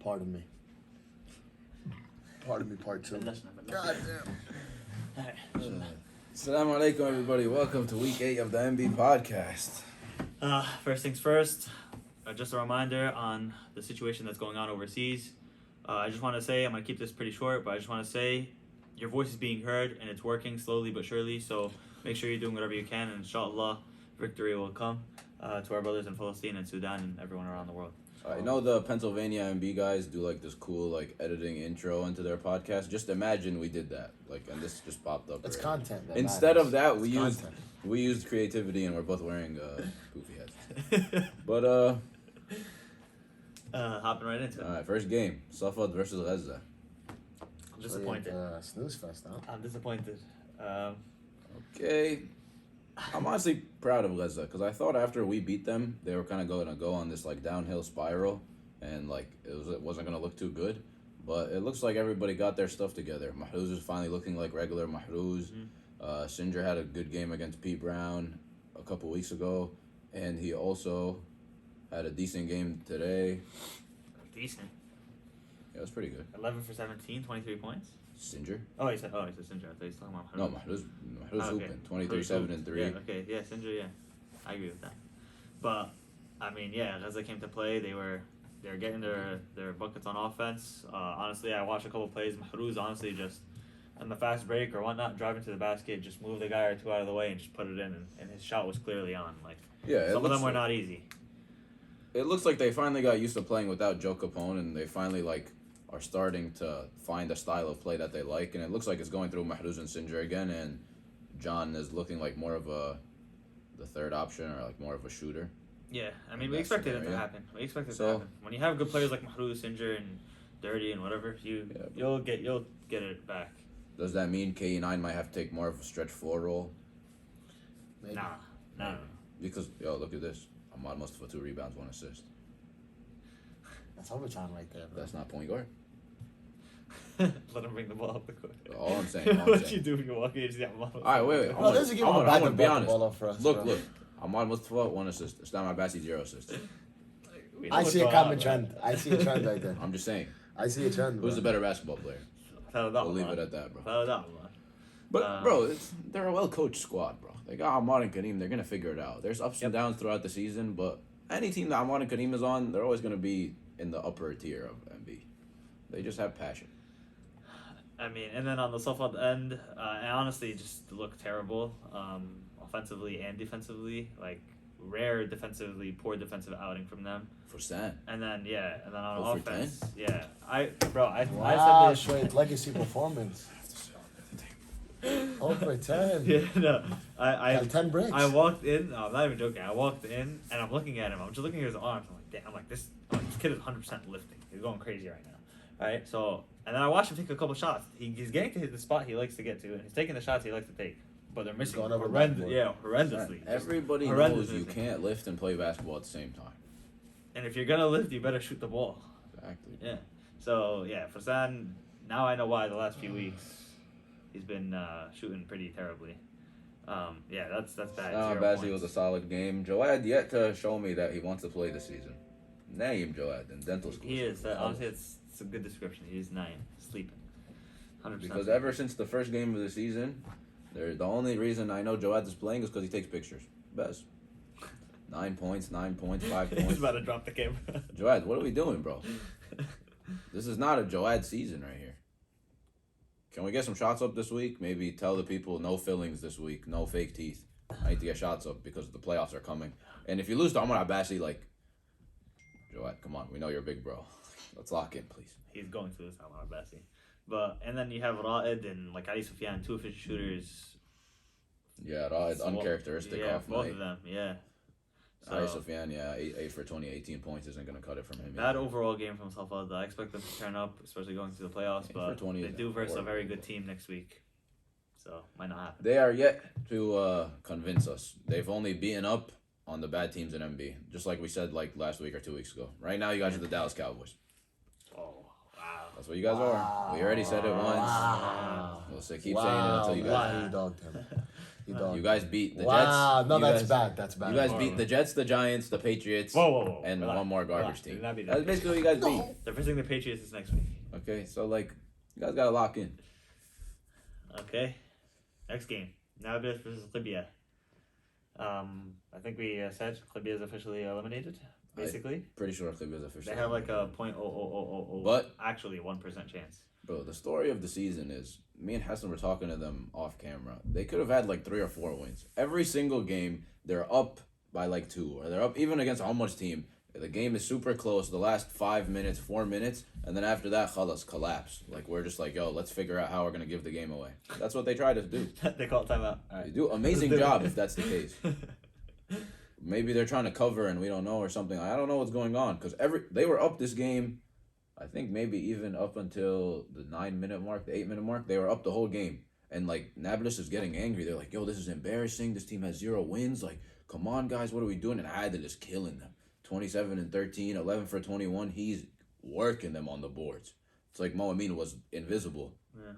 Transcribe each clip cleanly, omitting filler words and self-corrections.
Pardon me. Pardon me, part 2. God damn. Assalamu alaikum, everybody. Welcome to week 8 of the MB podcast. First things first, just a reminder on the situation that's going on overseas. I just want to say, I'm going to keep this pretty short, but I just want to say your voice is being heard and it's working slowly but surely. So make sure you're doing whatever you can, and inshallah, victory will come to our brothers in Palestine and Sudan and everyone around the world. I know the Pennsylvania MB guys do like this cool like editing intro into their podcast. Just imagine we did that, like, and this just popped up. It's right? content. Instead matters. of that, It's we used creativity, and we're both wearing goofy hats. But Hopping right into it. all right, first game: Safad versus Gaza. I'm disappointed. Snooze fest, huh? I'm disappointed. Okay. I'm honestly proud of Gaza because I thought after we beat them, they were kind of going to go on this like downhill spiral, and like it wasn't going to look too good. But it looks like everybody got their stuff together. Mahruz is finally looking like regular Mahruz. Singer had a good game against Pete Brown a couple weeks ago, and he also had a decent game today. Decent. Yeah, it was pretty good. 11 for 17, 23 points. Singer? Oh, he said Singer. I thought he was talking about No, Mahruz hooping. 23, 7, and 3. Yeah, okay. Yeah, Singer, yeah. I agree with that. But, I mean, yeah, as they came to play, they were getting their buckets on offense. Honestly, I watched a couple plays. Mahruz, honestly, just on the fast break or whatnot, driving to the basket, just move the guy or two out of the way and just put it in. And his shot was clearly on. Like, yeah, some of them were not easy. It looks like they finally got used to playing without Joe Capone, and they finally, like, are starting to find a style of play that they like, and it looks like it's going through Mahruz and Singer again, and John is looking like more of the third option, or like more of a shooter. Yeah, I mean, we expected it to happen. We expected it to happen. When you have good players like Mahruz, Singer, and Dirty and whatever, you'll get it back. Does that mean KE9 might have to take more of a stretch floor role? Maybe. Nah. Because look at this. Ahmad Mustafa 2 rebounds, 1 assist. That's overtime right there, bro. That's not point guard. Let him bring the ball up the court. All I'm saying. What you do when you walk in? You see Ahmad. All right, wait. Bro, there's a game I'm gonna be honest. ball up for us, Look. bro. Ahmad Mustafa 1 assist. Islam Abbasi 0 assists. I see a common trend. I see a trend right there. I'm just saying. I see a trend. Who's the better basketball player? We'll leave it at that, bro. But bro, they're a well-coached squad, bro. They got Ahmad and Kareem. They're gonna figure it out. There's ups and downs throughout the season, but any team that Ahmad and Kareem is on, they're always gonna be in the upper tier of MB. They just have passion. I mean, and then on the Safad end, and honestly, just look terrible, offensively and defensively. Like rare defensively, poor defensive outing from them. For San. And then on 0 for offense, 10? yeah. I Wow, said this. straight legacy performance. 0 for 10. Yeah, no. I Got 10 bricks. I walked in. No, I'm not even joking. I walked in and I'm looking at him. I'm just looking at his arms. I'm like, damn. I'm like, this kid is 100% lifting. He's going crazy right now. Right. So, and then I watched him take a couple shots. He's getting to the spot he likes to get to, and he's taking the shots he likes to take. But they're missing horrendously. Everybody knows you can't lift and play basketball at the same time. And if you're gonna lift, you better shoot the ball. Exactly. Yeah. So yeah, for San, now I know why the last few weeks he's been shooting pretty terribly. Yeah, that's bad. Bazzi was a solid game. Joad yet to show me that he wants to play this season. Naeem Joad in dental school. He is. Honestly, it's a good description. He's Naeem, sleeping. 100%. Because ever since the first game of the season, the only reason I know Joad is playing is because he takes pictures. Best. 9 points, 5 points. He's about to drop the camera. Joad, what are we doing, bro? This is not a Joad season right here. Can we get some shots up this week? Maybe tell the people no fillings this week, no fake teeth. I need to get shots up because the playoffs are coming. And if you lose to Ahmad Abbasi, like, Joad, come on, we know you're big, bro. Let's lock in, please. He's going to lose to Ahmad Abbasi. And then you have Ra'id and like Ali Sufyan, 2 efficient shooters. Yeah, Ra'id, uncharacteristic off both night. of them, yeah. So, Ali Sufyan, 8 for 20, 18 points isn't going to cut it from him. Bad overall game from Safad. I expect them to turn up, especially going to the playoffs, but they do versus a very good team next week. So, might not happen. They are yet to convince us. They've only beaten up on the bad teams in MB, just like we said like last week or 2 weeks ago. Right now, you guys are the Dallas Cowboys. Oh, wow. That's what you guys are. We already said it once. Wow. We'll keep saying it until you guys. Dogged him. You don't. You guys beat the Jets. Wow, no, You that's guys- bad. That's bad. You guys beat the Jets, the Giants, the Patriots, and Relax, one more garbage relax. team. Did not beat That's them. basically what you guys beat. No. They're facing the Patriots this next week. Okay, so like, you guys gotta lock in. Okay. Next game. Nablus versus Qibya. I think we said Qibya is officially eliminated, basically. Pretty sure Qibya is officially. They have like a .00000, But- actually 1% chance. Bro, the story of the season is me and Hassan were talking to them off camera. They could have had like 3 or 4 wins. Every single game, they're up by like 2, or they're up even against how much team. The game is super close. The last 5 minutes, 4 minutes, and then after that, khalas, collapse. Like we're just like, yo, let's figure out how we're gonna give the game away. That's what they try to do. They call it timeout. All They right. do amazing Let's do it. job if that's the case. Maybe they're trying to cover and we don't know or something. I don't know what's going on because they were up this game. I think maybe even up until the 9-minute mark, the 8-minute mark, they were up the whole game. And like Nablus is getting angry. They're like, yo, this is embarrassing. This team has 0 wins. Like, come on, guys, what are we doing? And Adil is killing them. 27-13, 11 for 21. He's working them on the boards. It's like Mo Amin was invisible. Yeah.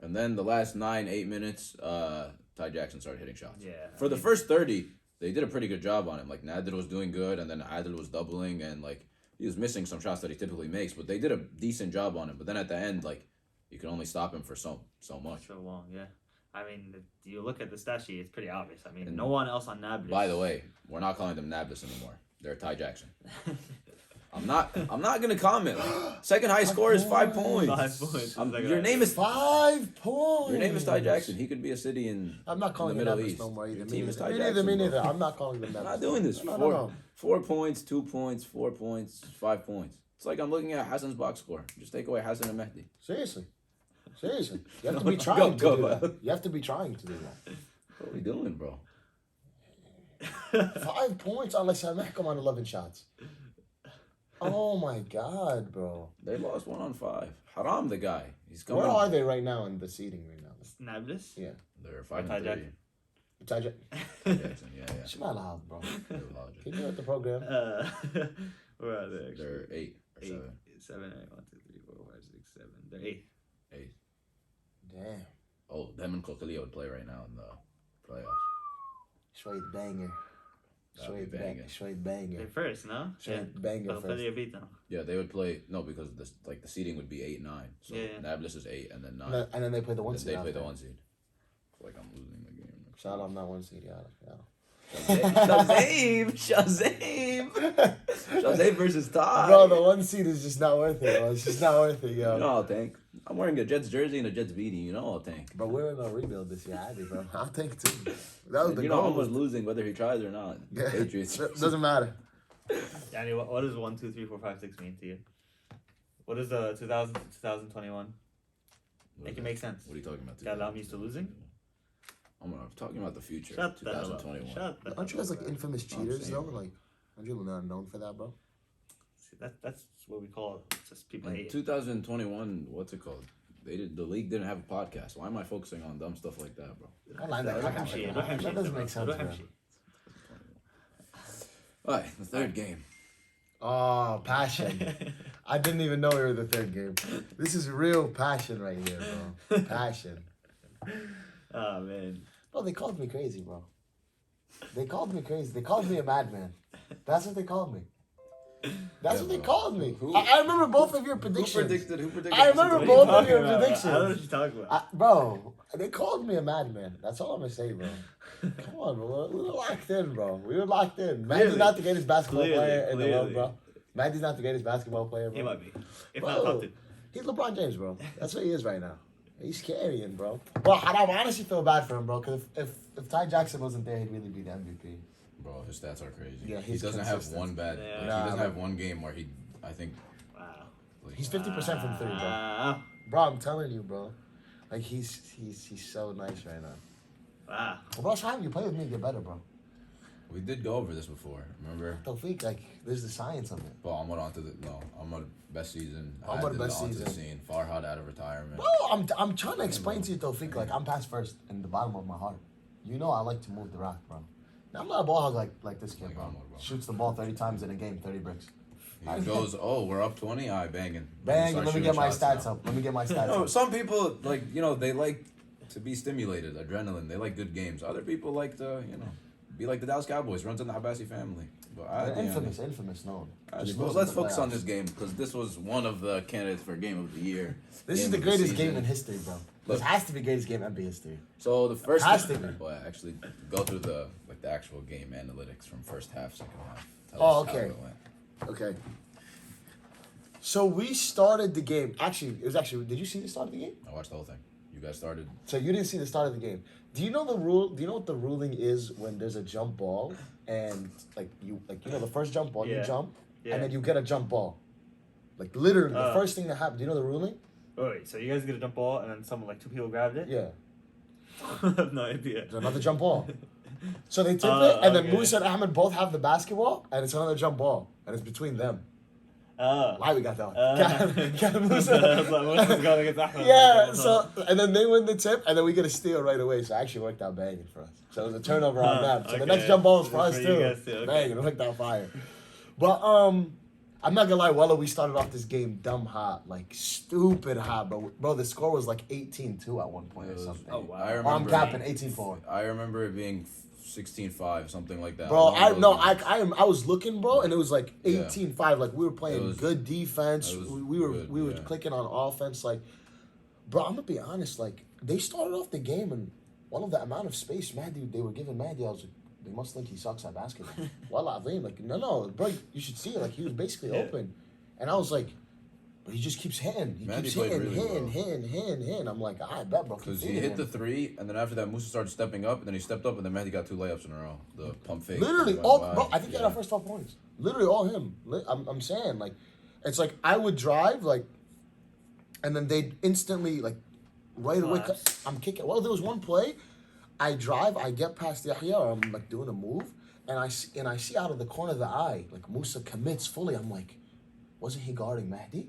And then the last 9-8 minutes, Ty Jackson started hitting shots. Yeah. For the first 30, they did a pretty good job on him. Like Nadir was doing good, and then Adil was doubling, and like he was missing some shots that he typically makes, but they did a decent job on him. But then at the end, like you can only stop him for so much. So long, yeah. I mean, you look at the stat sheet; it's pretty obvious. I mean, And no one else on Nablus. By the way, we're not calling them Nablus anymore. They're Ty Jackson. I'm not gonna comment. Second high score is 5 points. 5 points. Your name is 5 points. Your name is Ty Jackson. He could be a city in. I'm not calling the them Middle Nablus East. no more either. Your Me team is neither. Ty Me neither. Jackson, Me bro. neither. I'm not calling them Nablus. I'm not doing this. No. 4 points, 2 points, 4 points, 5 points. It's like I'm looking at Hassan's box score. Just take away Hassan and Mehdi. Seriously. You have to No, be no, trying go, to do go. that. You have to be trying to do that. What are we doing, bro? 5 points unless I come on 11 shots. Oh my God, bro. They lost 1 on 5. Haram, the guy. He's coming. Where are they right now in the seating right now? Nablus. Yeah. They're 5 Ty and 3. Jackson. Ty Jackson. Jackson, yeah. It's not loud, bro. They're larger. Keep it at the program. Where are they? Actually? They're 8 or 7. 7, 8, 1, 2, 3, 4, 5, 6, 7. They're 8. 8. Damn. Oh, them and Qalqilya would play right now in the playoffs. Straight banger. That'd be Straight banger. banger. Straight banger. They're first, no? Straight banger first. Qalqilya beat them. Yeah, they would play. No, because the seeding would be 8-9. So Yeah. Nablus is 8 and then 9. And then they play the 1 Then seed. they play after. the 1 seed. I feel like I'm losing the game. Shout out, I'm not 1 seed. Yeah. Shazam versus Ty. Bro, the 1 seed is just not worth it, bro. It's just not worth it, yo. You know I'll tank. I'm wearing a Jets jersey and a Jets beanie. You know I'll tank. But we're in a rebuild this year, Abby, bro. I'll take it too. That was And the you know goal. Almost losing whether he tries or not. Yeah. Patriots. Doesn't matter. Danny, what does 1, 2, 3, 4, 5, 6 mean to you? What is 2000 to 2021? Make it make sense. What are you talking about? That I'm used to losing? I'm talking about the future. Shut the hell up. 2021. Shut the Aren't you guys like infamous I'm cheaters saying. though? Like, aren't you not known for that, bro? See, that's what we call it. It's just people In hate. 2021, what's it called? The league didn't have a podcast. Why am I focusing on dumb stuff like that, bro? I like that. That doesn't make sense, bro. All right, the third game. Oh, passion. I didn't even know we were the third game. This is real passion right here, bro. Passion. Oh, man. Bro, they called me crazy, bro. They called me crazy. They called me a madman. That's what they called me. That's what they called me. Who- I remember both of your predictions. Who predicted? I remember What are you both of talking your about? predictions. I don't know what you're talking about. Bro, they called me a madman. That's all I'm gonna say, bro. Come on, bro. We were locked in, bro. We were locked in. Mandy's not the greatest basketball player in the world, bro. Mandy's not the greatest basketball player, bro. He might be. If Bro, not top 2. he's LeBron James, bro. That's what he is right now. He's carrying, bro. Well, I honestly feel bad for him, bro. Because if Ty Jackson wasn't there, he'd really be the MVP. Bro, his stats are crazy. Yeah, he he's doesn't consistent. have one bad. Yeah. Like, he Nah, doesn't but- have one game where I think. Wow. Like, He's 50% from 3, bro. Wow. Bro, I'm telling you, bro. Like he's so nice right now. Wow. Well, bro, so you play with me and get better, bro. we did go over this before. Remember? Tawfiq, like there's the science of it. Well, I'm on to the best season. I'm on the Adil best onto season. The scene. Farhad out of retirement. Bro, I'm trying to explain to you, Tawfiq, like I'm pass first in the bottom of my heart. You know I like to move the rock, bro. Now, I'm not a ball hog like this kid, Like bro. Omar, bro. Shoots the ball 30 times in a game, 30 bricks. He goes, oh, we're up 20. All right, banging. Bang, Start let me shooting get my shots stats now. up. Let me get my stats No, up. some people like they like to be stimulated, adrenaline. They like good games. Other people like to, be like the Dallas Cowboys, runs in the Abbasi family. But infamous known. Let's focus on this game because this was one of the candidates for Game of the Year. This is the greatest game in history, bro. This has to be the greatest game in NBA history. So the first has to be. Well, actually, go through the actual game analytics from first half, second half. Okay. Okay. So we started the game. Actually, did you see the start of the game? I watched the whole thing. You guys started. So you didn't see the start of the game. Do you know the rule? Do you know what the ruling is when there's a jump ball and the first jump ball, you jump and then you get a jump ball? Like literally the first thing that happened. Do you know the ruling? Wait, so you guys get a jump ball and then two people grabbed it? Yeah. I have no idea. There's another jump ball. So they tip it, and then Musa and Ahmed both have the basketball, and it's another jump ball, and it's between them. Why we got that one? Musa. Yeah, so, and then they win the tip, and then we get a steal right away, so it actually worked out banging for us. So it was a turnover on them. So the next jump ball was for us, too. Bang, it worked out fire. But, I'm not gonna lie, Wella, we started off this game dumb hot, like stupid hot, bro. The score was like 18-2 at one point or something. Oh wow! I'm capping 18-4. I remember it being 16-5, something like that. Bro, I was looking, bro, and it was like 18-5. Like we were playing good defense. We were clicking on offense. Like, bro, I'm gonna be honest. Like they started off the game, and one of the amount of space Mahdi they were giving Mahdi, I was like, they must think he sucks at basketball. Wallah, like, no, bro, you should see it. Like, he was basically open. And I was like, but he just keeps hitting. He keeps hitting. I'm like, I bet, bro. Because he hit the three, and then after that, Musa started stepping up, and then he stepped up, and then Mahdi got 2 layups in a row. The pump fake. Literally, bro, I think he had our first 12 points. Literally, all him. I'm saying, like, it's like I would drive, like, and then they'd instantly, like, right away, I'm kicking. Well, there was one play. I drive, I get past Yahya, or I'm like doing a move, and I see out of the corner of the eye, like Musa commits fully. I'm like, wasn't he guarding Mahdi?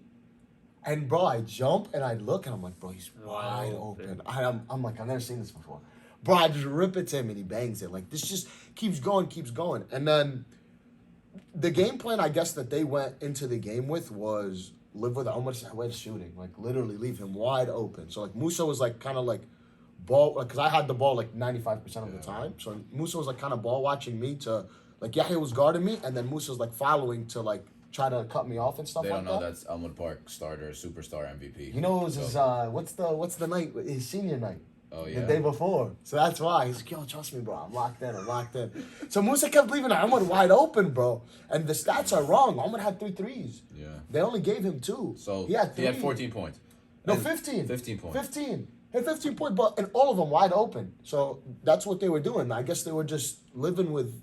And bro, I jump and I look and I'm like, bro, he's wide open. I'm like, I've never seen this before. Bro, I just rip it to him and he bangs it. Like this just keeps going. And then the game plan, I guess, that they went into the game with was live with Omar Sahwed shooting, like literally leave him wide open. So like Musa was like kind of like ball, because I had the ball like 95% of the time. So Musa was like kind of ball watching me to, like Yahya was guarding me, and then Musa was like following to like try to cut me off and stuff like that. They don't know that's Elmwood Park starter, superstar MVP. You know, it was his, what's the night, his senior night. Oh, yeah. The day before. So that's why. He's like, yo, trust me, bro. I'm locked in. So Musa kept leaving Ahmed wide open, bro. And the stats are wrong. Ahmed had 3 threes. Yeah. They only gave him 2. So he had 14 points. No, 15. 15 points. 15. He had 15 points, but and all of them wide open. So that's what they were doing. I guess they were just living with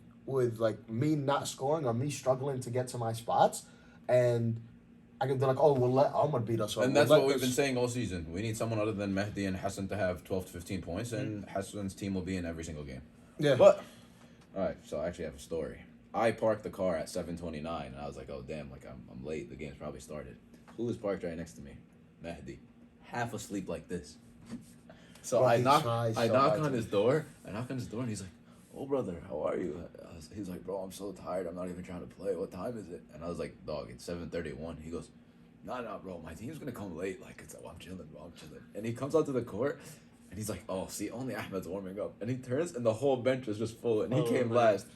like me not scoring or me struggling to get to my spots. And they're like, oh, we'll let Ahmed beat us. And that's what we've been saying all season. We need someone other than Mehdi and Hassan to have 12 to 15 points, and Hassan's team will be in every single game. Yeah. But, all right, so I actually have a story. I parked the car at 7:29, and I was like, oh, damn, like I'm late. The game's probably started. Who was parked right next to me? Mehdi. Half asleep like this. So bro, I knock on his door, and he's like, oh, brother, how are you? He's like, bro, I'm so tired. I'm not even trying to play. What time is it? And I was like, dog, it's 7:31. He goes, nah, bro, my team's going to come late. Like, I'm chilling, bro, I'm chilling. And he comes out to the court, and he's like, oh, see, only Ahmed's warming up. And he turns, and the whole bench is just full, and he came last.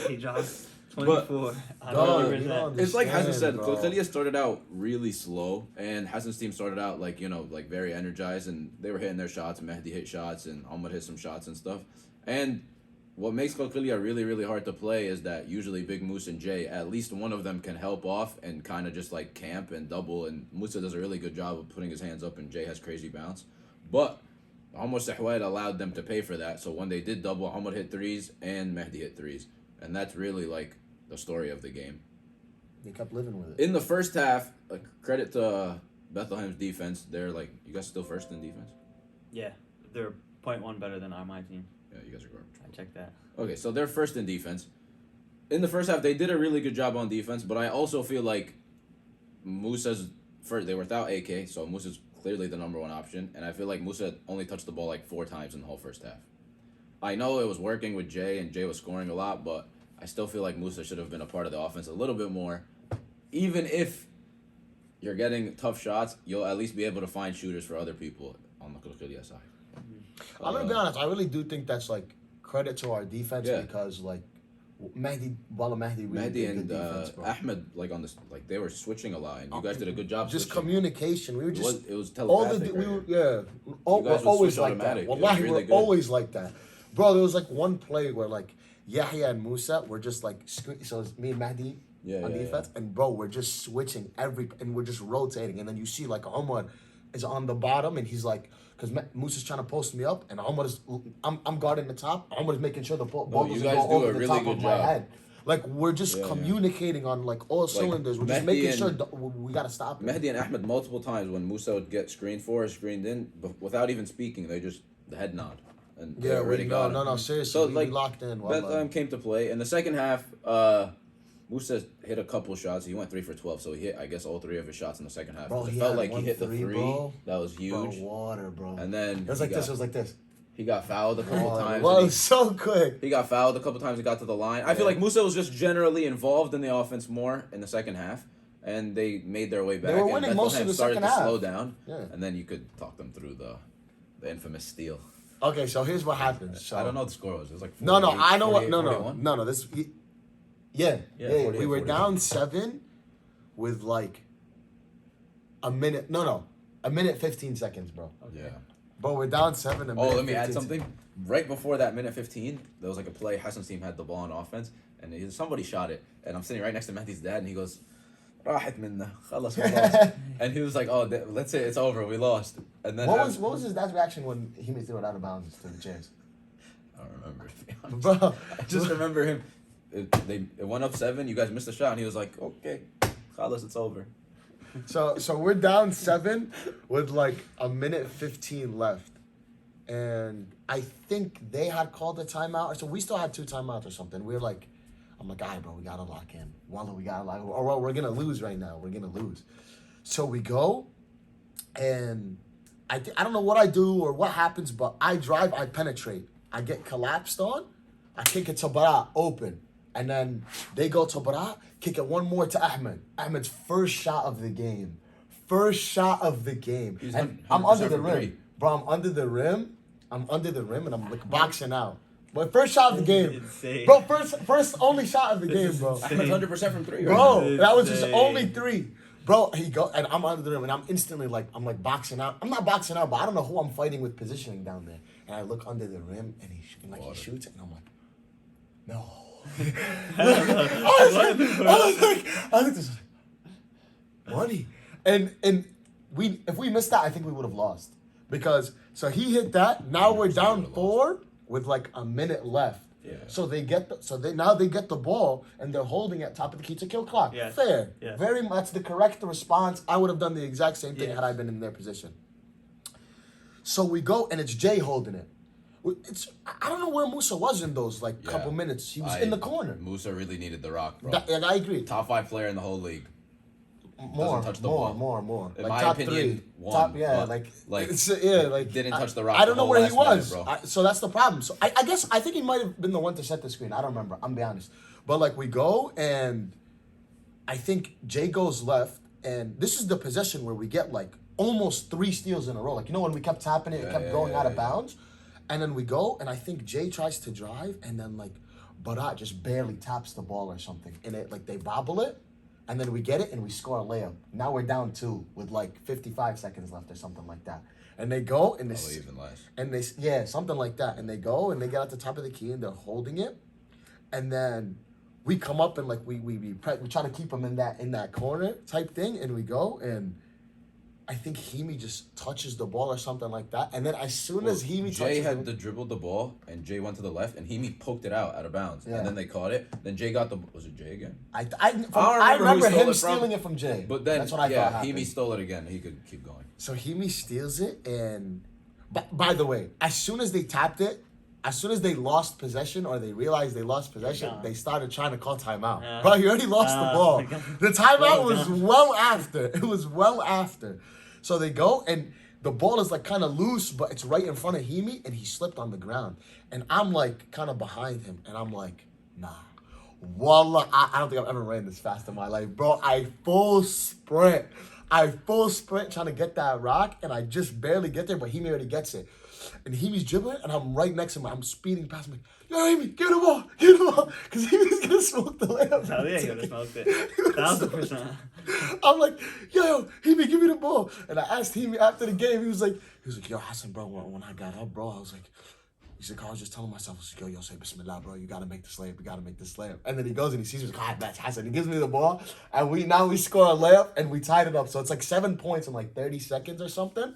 He dropped 24. It's like Hassan said, Qalqilya started out really slow, and Hassan's team started out like very energized, and they were hitting their shots. Mehdi hit shots, and Ahmed hit some shots and stuff. And what makes Qalqilya really, really hard to play is that usually Big Moose and Jay, at least one of them can help off and kind of just like camp and double. And Musa does a really good job of putting his hands up, and Jay has crazy bounce. But Ahmed Sahwed allowed them to pay for that. So when they did double, Ahmed hit threes and Mehdi hit threes, and that's really like the story of the game. They kept living with it. In the first half, credit to Bethlehem's defense. They're like, you guys still first in defense? Yeah, they're 0.1 better than my team. Yeah, you guys are garbage. I checked that. Okay, so they're first in defense. In the first half, they did a really good job on defense, but I also feel like Musa's first. They were without AK, so Musa's clearly the number one option, and I feel like Musa only touched the ball like 4 times in the whole first half. I know it was working with Jay, and Jay was scoring a lot, but I still feel like Musa should have been a part of the offense a little bit more. Even if you're getting tough shots, you'll at least be able to find shooters for other people on the Qalqilya side. I'm gonna be honest. I really do think that's like credit to our defense because like Mahdi really Mahdi did and good defense, bro. Ahmed on this they were switching a lot, and you guys did a good job. Just switching. communication. We were just it was all telepathic. we were You we're guys would always switch like automatic. that. It was Wallahi, really we're good. always like that, bro. There was like one play where like Yahya and Musa were just like so it's me and Mahdi on defense, and bro, we're just switching and we're just rotating, and then you see like Omar is on the bottom, and he's like, because Musa's trying to post me up, and Omar is I'm guarding the top. Omar is making sure the ball doesn't go over the top of my head. Like we're just communicating on like all cylinders. We're just making sure we gotta stop it. Mehdi and Ahmed multiple times when Musa would get screened for or screened in, without even speaking, they just the head nod. And Yeah, no, seriously. So we like locked in. Bethlehem came to play in the second half. Musa hit a couple shots. He went 3 for 12, so he hit I guess all 3 of his shots in the second half. Bro, it felt like he hit the 3. bro. That was huge. Bro, water, bro. And then it was like this. It was like this. He got fouled a couple times. Well, it was so quick. He got fouled a couple times. He got to the line. I feel like Musa was just generally involved in the offense more in the second half, and they made their way back. They were winning and most of the started second to half. slow down, Yeah. and then you could talk them through the infamous steal. Okay, so here's what happened. So, I don't know what the score was. It was like 48, No, I know what. 48, No. 41? This. Yeah. 48, We were 41. down 7 with like a minute. A minute 15 seconds, bro. Yeah. But we're down 7. Oh, let me add something. Right before that minute 15, there was like a play. Hassan's team had the ball on offense, and somebody shot it. And I'm sitting right next to Mehdi's dad, and he goes, "راحت منا خلاص we lost." And he was like, "Oh, let's say it's over. We lost." And then what was his dad's reaction when he threw it out of bounds to the chairs? I don't remember, to be honest. Bro, I just remember him. It went up 7. You guys missed a shot, and he was like, "Okay, خلاص, it's over." So we're down 7 with like a minute 15 left. And I think they had called a timeout. So we still had 2 timeouts or something. We were like, I'm like, all right, bro, we got to lock in. Wallah, we got to lock in. Or we're going to lose right now. We're going to lose. So we go, and I don't know what I do or what happens, but I drive, I penetrate. I get collapsed on. I kick it to Bireh, open. And then they go to Bireh, kick it one more to Ahmed. Ahmed's first shot of the game. First shot of the game. And I'm under the rim. Bro, I'm under the rim. And I'm like boxing out. But first shot of the game. Insane. Bro, first only shot of the game, bro. Ahmed's 100% from 3. Bro, that was his only 3. Bro, he go and I'm under the rim and I'm instantly like I'm like boxing out. I'm not boxing out, but I don't know who I'm fighting with positioning down there. And I look under the rim and he shoots it and I'm like, no. I was like, money. And if we missed that, I think we would have lost. Because so he hit that. Now we're down 4 with like a minute left. Yeah. So they get the ball and they're holding it top of the key to kill clock. Yeah. Fair. Yeah. Very much the correct response. I would have done the exact same thing had I been in their position. So we go and it's Jay holding it. I don't know where Musa was in those couple minutes. He was in the corner. Musa really needed the rock, bro. And I agree. Top 5 player in the whole league. More. In like my top opinion, 3. one, didn't touch the rock. I don't know where he last was. minute, So that's the problem. So I guess I think he might have been the one to set the screen. I don't remember. I'm be honest. But like we go and I think Jay goes left, and this is the possession where we get like almost 3 steals in a row. Like when we kept tapping it, it kept going out of bounds, and then we go and I think Jay tries to drive, and then like Bireh just barely taps the ball or something, and it like they bobble it. And then we get it and we score a layup. Now we're down 2 with like 55 seconds left or something like that. And they go and they even less. And they something like that. And they go and they get at the top of the key and they're holding it. And then we come up and like we try to keep them in that corner type thing. And we go and I think Himi just touches the ball or something like that. And then as soon as Himi touches Jay had dribbled the ball, and Jay went to the left, and Himi poked it out of bounds. Yeah. And then they caught it. Then Jay got was it Jay again? I remember him stealing it from Jay. But then, that's what I thought happened. Himi stole it again. He could keep going. So Himi steals it, and by the way, as soon as they tapped it, as soon as they lost possession or they realized they lost possession, they started trying to call timeout. Bro, he already lost the ball. The timeout was well after. It was well after. So they go, and the ball is like kind of loose, but it's right in front of Himi, and he slipped on the ground. And I'm like kind of behind him, and I'm like, nah. Wallah, I don't think I've ever ran this fast in my life. Bro, I full sprint. I full sprint trying to get that rock, and I just barely get there, but he already gets it. And Hemi's dribbling, and I'm right next to him. I'm speeding past him. Like, yo, Hemi, give the ball, give the ball. Because he was going to smoke the layup. Hell yeah, he would have smoked it. 1,000%. I'm like, yo, Hemi, give me the ball. And I asked Hemi after the game, he was like, yo, Hassan, bro, when I got up, bro, I was like, I was just telling myself, I was like, yo, say Bismillah, bro, you gotta make this layup, you gotta make this layup. And then he goes and he sees me, he's like, that's Hassan. He gives me the ball, and we score a layup, and we tied it up. So it's like 7 points in like 30 seconds or something.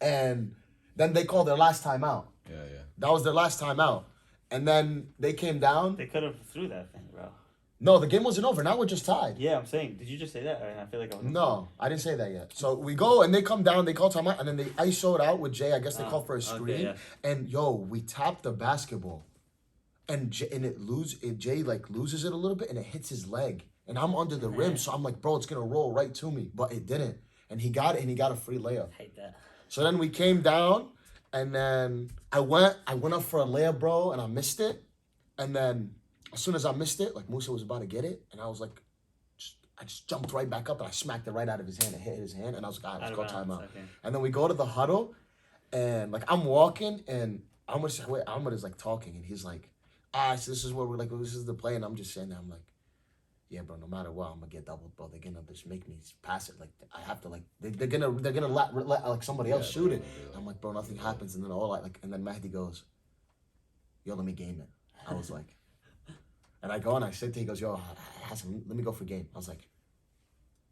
And then they called their last timeout. Yeah. That was their last timeout. And then they came down. They could have threw that thing, bro. No, the game wasn't over. Now we're just tied. Yeah, I'm saying. Did you just say that? I feel like I was. No, I didn't say that yet. So we go and they come down, they call timeout, and then they ISO it out with Jay. I guess they call for a screen. Okay, yeah. And yo, we tap the basketball. And Jay like loses it a little bit and it hits his leg. And I'm under the rim, so I'm like, bro, it's gonna roll right to me. But it didn't. And he got it and he got a free layup. I hate that. So then we came down and then I went up for a layup, bro, and I missed it. And then as soon as I missed it, like Musa was about to get it, and I was like, I just jumped right back up and I smacked it right out of his hand and hit his hand, and I was like, all right, let's go timeout. Okay. And then we go to the huddle, and like I'm walking, and Ahmad is like talking, and he's like, so this is where we're like, this is the play, and I'm just saying that, I'm like, yeah, bro, no matter what, I'm gonna get doubled, bro. They're gonna just make me pass it. Like I have to, like they're gonna let like somebody else shoot it. I'm like, bro, nothing happens, and then and then Mahdi goes, yo, let me game it. I was like. And I go and I sit there, he goes, yo, Hassan, let me go for game. I was like,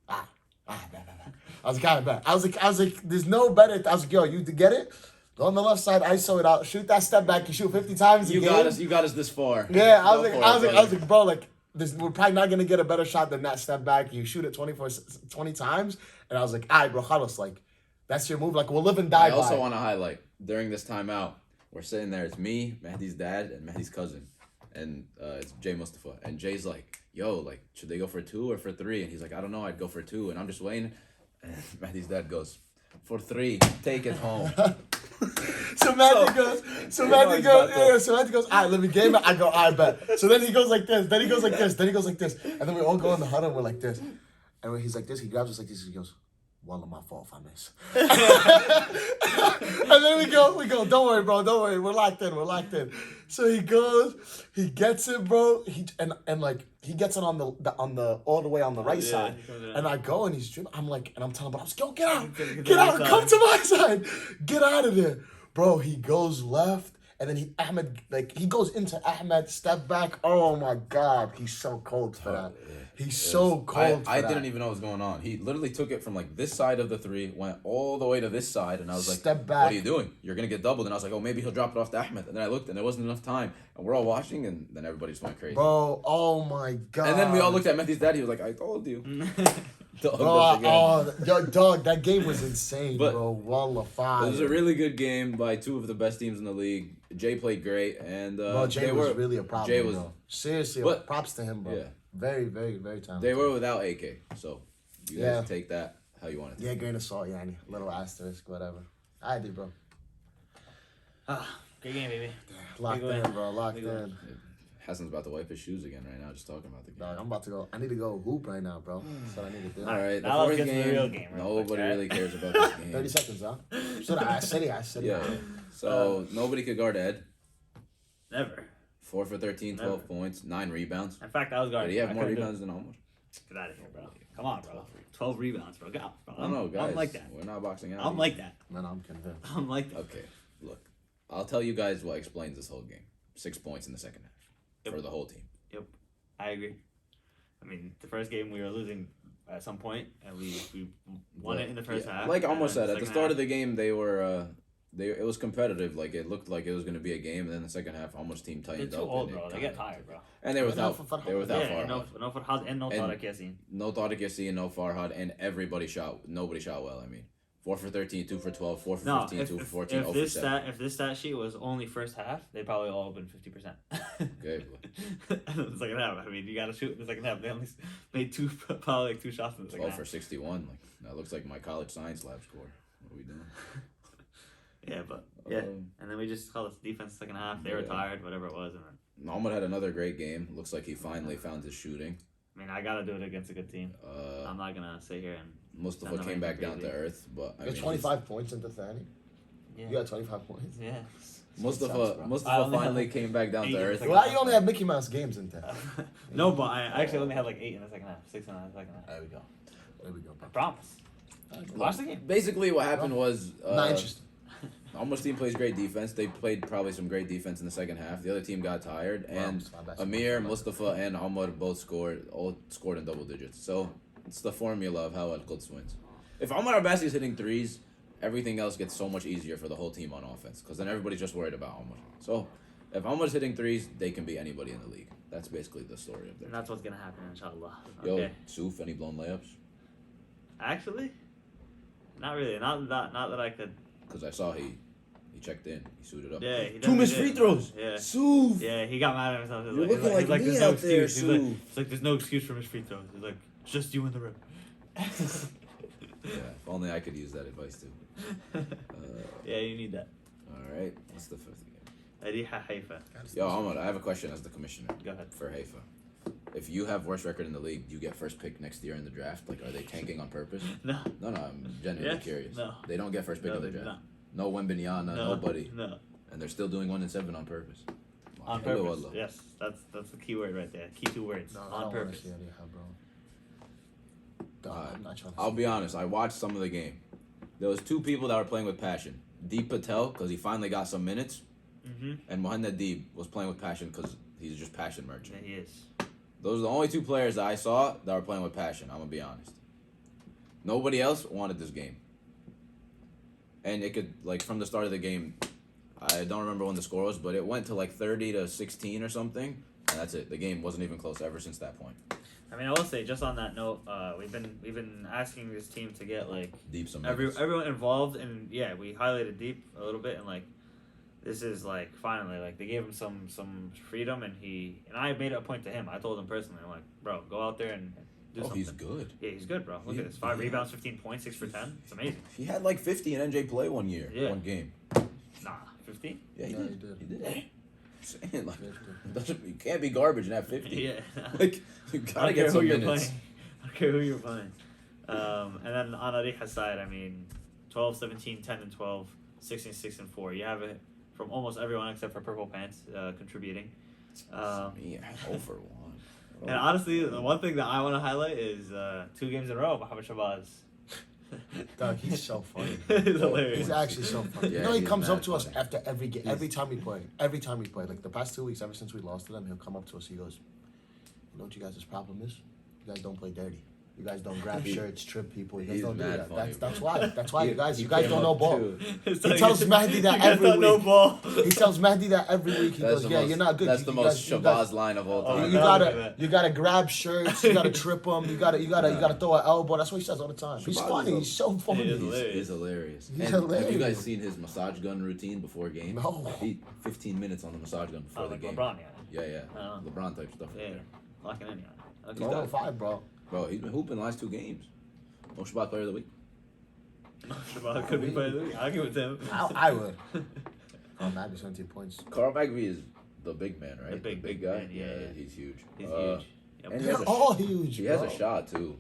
bad. I was like, kind of bad. I was like, there's no better. I was like, yo, you to get it? Go on the left side, ISO it out, shoot that step back, you shoot 50 times a game. You got us this far. Yeah, I was like, bro, like, we're probably not gonna get a better shot than that step back. You shoot it 20 times. And I was like, all right, bro, Khalas, like, that's your move. Like, we'll live and die by. I also want to highlight, during this timeout, we're sitting there, it's me, Mahdi's dad, and Mahdi's cousin. And it's Jay Mustafa. And Jay's like, yo, like, should they go for 2 or for 3? And he's like, I don't know, I'd go for 2. And I'm just waiting. And Mahdi's dad goes, for 3, take it home. So Mahdi goes, all right, let me game it. I go, I bet. So then he goes like this, then he goes like this, then he goes like this. And then we all go in the huddle and we're like this. And when he's like this, he grabs us like this, he goes, Wallah, my fault if I miss. And then we go, don't worry, bro, don't worry, we're locked in. So he goes, he gets it, bro, and like, he gets it on the all the way on the right side. And I go and he's dribbling, I'm like, and I'm telling him, yo, get out, come to my side, get out of there. Bro, he goes left, and then he goes into Ahmed, step back. Oh my God, he's so cold for that. He's so cold for that. I didn't even know what was going on. He literally took it from like this side of the 3, went all the way to this side, and I was like, step back. What are you doing? You're going to get doubled. And I was like, oh, maybe he'll drop it off to Ahmed. And then I looked, and there wasn't enough time. And we're all watching, and then everybody just went crazy. Bro, oh my God. And then we all looked at Mehdi's dad. He was like, I told you. Dog, that game was insane, but bro. Wallah, fire. It was a really good game by 2 of the best teams in the league. Jay played great, and Jay was really a problem. Jay was bro. Seriously, props to him, bro. Yeah. Very, very, very talented. They were without AK, so you guys take that how you want it. Yeah, grain of salt, yeah, little asterisk, whatever. I did, bro. Good game, baby. Locked in, bro. Locked in. Hassan's about to wipe his shoes again right now, just talking about the game. Dog, I'm about to go. I need to go hoop right now, bro. That's what I need to do. All right, the now fourth let's get to the real game. Nobody really cares about this game. 30 seconds, huh? I said it. Yeah. So nobody could guard Ed. Never. 4 for 13, 12 points, 9 rebounds. In fact, I was guarding. Did he have more rebounds than Omar? Get out of here, bro. Come on, bro. 12 rebounds, bro. Get out, bro. I don't know, guys. I'm like that. We're not boxing out. I'm like that. Man, I'm convinced. I'm like that. Okay, look. I'll tell you guys what explains this whole game. 6 points in the second half for the whole team. Yep, I agree. I mean, the first game we were losing at some point, and we won it in the first half. Like I almost said, at the start of the game, it was competitive. Like it looked like it was going to be a game, and then the second half, almost team tightened up. They're too old, bro. They get tired, bro. And they were without Farhad. No Farhad and no Tariq Yassin. No Tariq Yassin, no Farhad, and nobody shot well. I mean, 4 for 13, 2 for 12, 4 for 15, 2 for 14, 0 for 7. If this stat sheet was only first half, they'd probably all been 50%. Okay. The second half, I mean, you got to shoot in the second half. They only made two shots in the second 12 half. for 61. Like that looks like my college science lab score. What are we doing? And then we just called it defense second half. They were tired, whatever it was. And then Muhammad had another great game. Looks like he finally found his shooting. I mean, I gotta do it against a good team. I'm not gonna sit here and. Mustafa came back down to earth, but I You got mean, 25 points into Thani. Yeah. You got 25 points. Yeah. Mustafa finally came back down to earth. Why you only have Mickey Mouse games in there? No, but I actually only had like 8 in the second half, 6 in the second half. There we go. There we go. I promise. Watch the game. Basically, what happened was Not interesting. Almost team plays great defense. They played probably some great defense in the second half. The other team got tired, and Amir, Mustafa, and Ahmad both scored in double digits. So it's the formula of how Al-Quds wins. If Omar Abbasi is hitting threes, everything else gets so much easier for the whole team on offense, because then everybody's just worried about Omar. So if Omar's hitting threes, they can beat anybody in the league. That's basically the story of And that. that's what's gonna happen, inshallah. Yo, Okay. Suf, any blown layups? Actually, not really. Not that I could. Because I saw he checked in. He suited up. Yeah, he Two missed definitely free throws. Yeah. Suf. Yeah, he got mad at himself. He's You're he's looking like me there's no out there, excuse. He's Sue. like, there's no excuse for missed free throws. He's like, it's just you in the rim. Yeah, if only I could use that advice too. Yeah, you need that. All right, what's the fifth game? Areeha Haifa. Yo, Ahmad, I have a question as the commissioner. Go ahead. For Haifa. If you have worst record in the league, do you get first pick next year in the draft? Like, are they tanking on purpose? No. No, I'm genuinely Yes? curious. No. They don't get first pick No, in the they do draft. not. No Wembenyama, No. nobody. No. And they're still doing 1-7 on purpose. On Hello, purpose. Allah. Yes, that's the key word right there. Key 2 words. No, I On don't want purpose. to see Areeha, bro. God, I'm not trying to I'll see be it. honest, I watched some of the game. There was 2 people that were playing with passion. Deep Patel, because he finally got some minutes. Mm-hmm. And Mohamed Deeb was playing with passion because he's just passion merchant. Yeah, he is. Those are the only 2 players that I saw that were playing with passion, I'm going to be honest. Nobody else wanted this game. And it could, like, from the start of the game, I don't remember when the score was, but it went to like 30-16 or something. And that's it. The game wasn't even close ever since that point. I mean, I will say, just on that note, we've been asking this team to get like Deep some minutes. everyone involved, and yeah, we highlighted Deep a little bit, and like this is like finally like they gave him some freedom, and I made it a point to him. I told him personally, I'm like, bro, go out there and do something. He's good. Yeah, he's good, bro. Look at this: 5 rebounds, 15 points, 6 for 10. It's amazing. He had like 50 in NJ play one year, Yeah. one game. Nah, 15. Yeah, he No, did. he did. He did. Saying, like, you can't be garbage and have 50. Yeah. Like, you I gotta don't care get who some you're minutes. playing. I don't care who you're playing. And then on Areeha's side, I mean, 12, 17, 10, and 12, 16, 6, and 4. You have it from almost everyone except for Purple Pants contributing. Yeah, 0 for 1. And honestly, the one thing that I want to highlight is 2 games in a row, Mohamed Shabazz. Dog, he's so funny. He's hilarious. He's actually so funny. Yeah, you know, he he's comes mad up to us funny. after every game, every time we play. Every time we play, like the past 2 weeks, ever since we lost to them, he'll come up to us. He goes, "You know what you guys' problem is? You guys don't play dirty. You guys don't grab shirts, trip people. You guys He's don't do mad that. funny, That's why. That's why He- you guys he don't came know up ball." too. He tells Mahdi that every No week. ball. He tells Mahdi that every week. He That's goes, the "Yeah, most, you're not good. That's You- the you most guys- you guys- Shabazz line of all Oh, time. You I gotta, that. you gotta grab shirts. You gotta trip them. You gotta throw an elbow. That's what he says all the time. He's Shabazz funny. is He's so funny. He is He's hilarious. He's And Have you guys hilarious. seen his massage gun routine before game? No. He 15 minutes on the massage gun before Oh, the like game. LeBron, yeah. Yeah. Oh. LeBron type stuff right Yeah. there. Locking in, yeah. Okay. He's done. 5, bro. Bro, he's been hooping the last 2 games. Most Shabazz player of the week. Shabazz could be playing the league. I'll give it to him. I would. Oh, Mahdi 17 points. Carl Bagby is the big man, right? The big guy. man, yeah. He's huge. He's huge. Yep. And he They're has a all huge. He has a bro. shot too.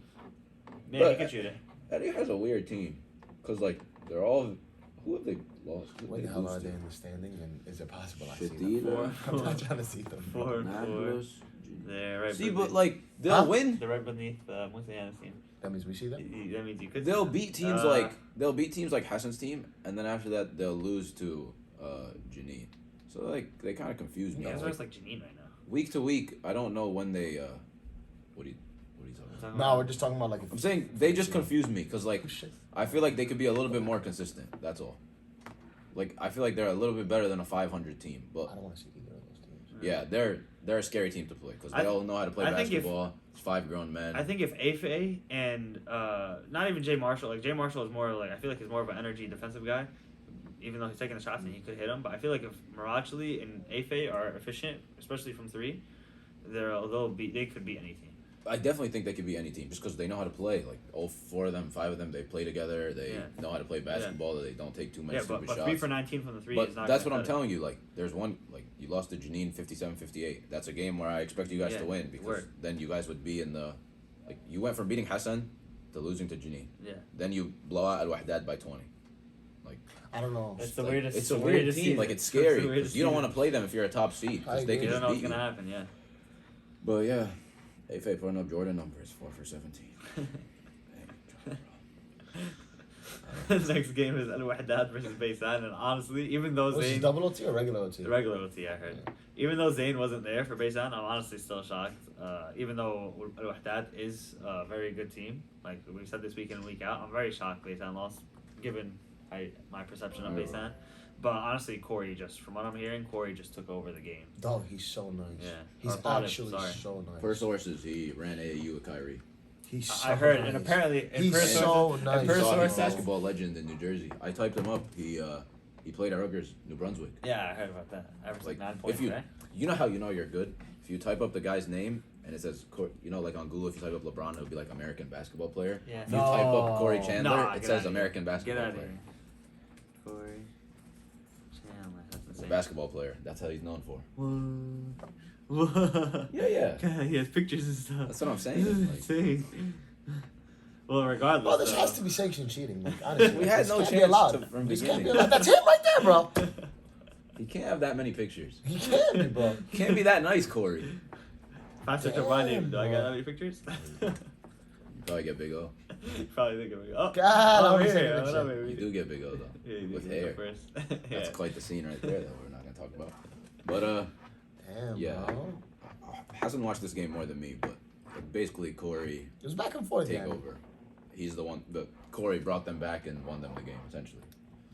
Yeah, he But- can shoot it. Eddie has a weird team, cause like they're all. Who have they lost? Who have Where they the hell lose are to? they in the standing? And is it possible I see them? Shatila. I'm not trying to see them. 4 and 4. Nablus. They're right. See, beneath- but like they'll Huh? win. they're right beneath Winston's team. That means we see them. That means you could. They'll see them. beat teams like Hassan's team, and then after that they'll lose to Jenin. So like they kind of confuse me. Yeah, that's why Like, it's like Jenin right now. week to week, I don't know when they. What are you talking about? No, we're just talking about like. I'm saying they just confuse me, cause like Oh, shit. I feel like they could be a little bit more consistent. That's all. Like I feel like they're a little bit better than a 500 team, but I don't want to see either of those teams. yeah, they're a scary team to play because they I- all know how to play I think if- basketball. It's 5 grown men. I think if Afe and not even Jay Marshall, like Jay Marshall is more like I feel like he's more of an energy defensive guy, even though he's taking the shots and he could hit them. But I feel like if Mirajli and Afe are efficient, especially from 3, they could beat any team. I definitely think they could be any team just because they know how to play. Like all 4 of them, 5 of them, they play together. They know how to play basketball. They don't take too many stupid but shots. 3 for 19 from the 3 But is not. that's what gonna I'm cut it. telling you. Like, there's one, like, you lost to Jenin 57-58. That's a game where I expect you guys to win because then you guys would be in the, like, you went from beating Hassan to losing to Jenin. Yeah. Then you blow out Al-Wehdat by 20. Like, I don't know. It's the like, weirdest. It's a weird weirdest team. season. Like, it's It's the scary weirdest because you don't season. want to play them if you're a top seed because they agree. can You don't just know what's beat you. gonna happen. Yeah. But yeah, Haifa putting up Jordan numbers 4 for 17. The next game is Al-Wehdat versus Baysan, and honestly, even though Was it Zayn, double OT or regular OT? the regular OT, I heard, even though Zayn wasn't there for Baysan, I'm honestly still shocked. Even though Al-Wehdat is a very good team, like we said this week in and week out, I'm very shocked Baysan lost, given my perception of Baysan. But honestly, Corey from what I'm hearing, Corey just took over the game. Dog, he's so nice. Yeah. He's Or Talib, actually sorry. so nice. Per sources, he ran AAU with Kyrie. He's so I heard, nice. and apparently, He's per so sources- nice. and per He's a sources, basketball legend in New Jersey. I typed him up. He played at Rutgers, New Brunswick. yeah, I heard about that. Averaged like 9 if points, you right? you know how you know you're good if you type up the guy's name and it says you know, like on Google, if you type up LeBron, it'll be like American basketball player. Yeah. If you type up Corey No. Chandler, Nah, it get says outta American Get basketball out of player. here. Corey Chandler, that's He's a insane. basketball player. That's how he's known for. Whoa. Yeah. God, he has pictures and stuff. That's what I'm saying. This is Like, insane. Well, regardless. Well, this though- has to be sanctioned cheating. Like, honestly, We had this no can't be chance allowed. from This beginning. can't be allowed. That's him right there, bro. he can't have that many pictures. He can't be, bro. Can't be that nice, Corey. You If I search up my name, Damn, do I got bro. that many pictures? probably get Big O. Probably think of me. Oh, God, oh, I'm here. saying What that up, shit. baby? You do get Big O though. Yeah, you with did hair. first. That's Yeah. quite the scene right there that we're not gonna talk about. But Damn, yeah. bro. Hasn't watched this game more than me, but basically Corey It was back and forth, take man. over. He's the one. But Corey brought them back and won them the game essentially.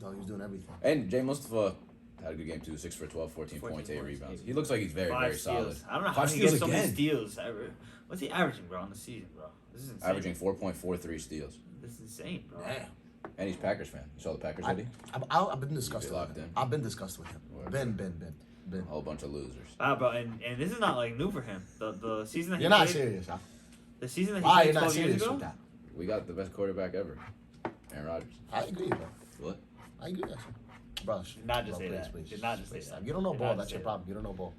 No, he was doing everything. And Jay Mustafa had a good game too. 6 for 12, 14 points, 8 rebounds. He looks like he's very, 5 very steals. solid. I don't know how 5 he steals gets so many again. steals. What's he averaging, bro, on the season, bro? This is insane. Averaging 4.43 steals. This is insane, bro. Damn. And he's Packers fan. You saw the Packers hoodie? I've been disgusted with locked him. in. I've been disgusted with him. Word. Been. A whole bunch of losers. Bro, and this is not like new for him. The season that he You're not played, serious, huh? The season that he Why played you're not 12 years serious ago. with that? We got the best quarterback ever. Aaron Rodgers. I agree, bro. What? I agree, bro. Did not just Bro, say please, that. please. Did not just say Please that. stop. You don't know Did ball. not That's say your that. problem. You don't know ball.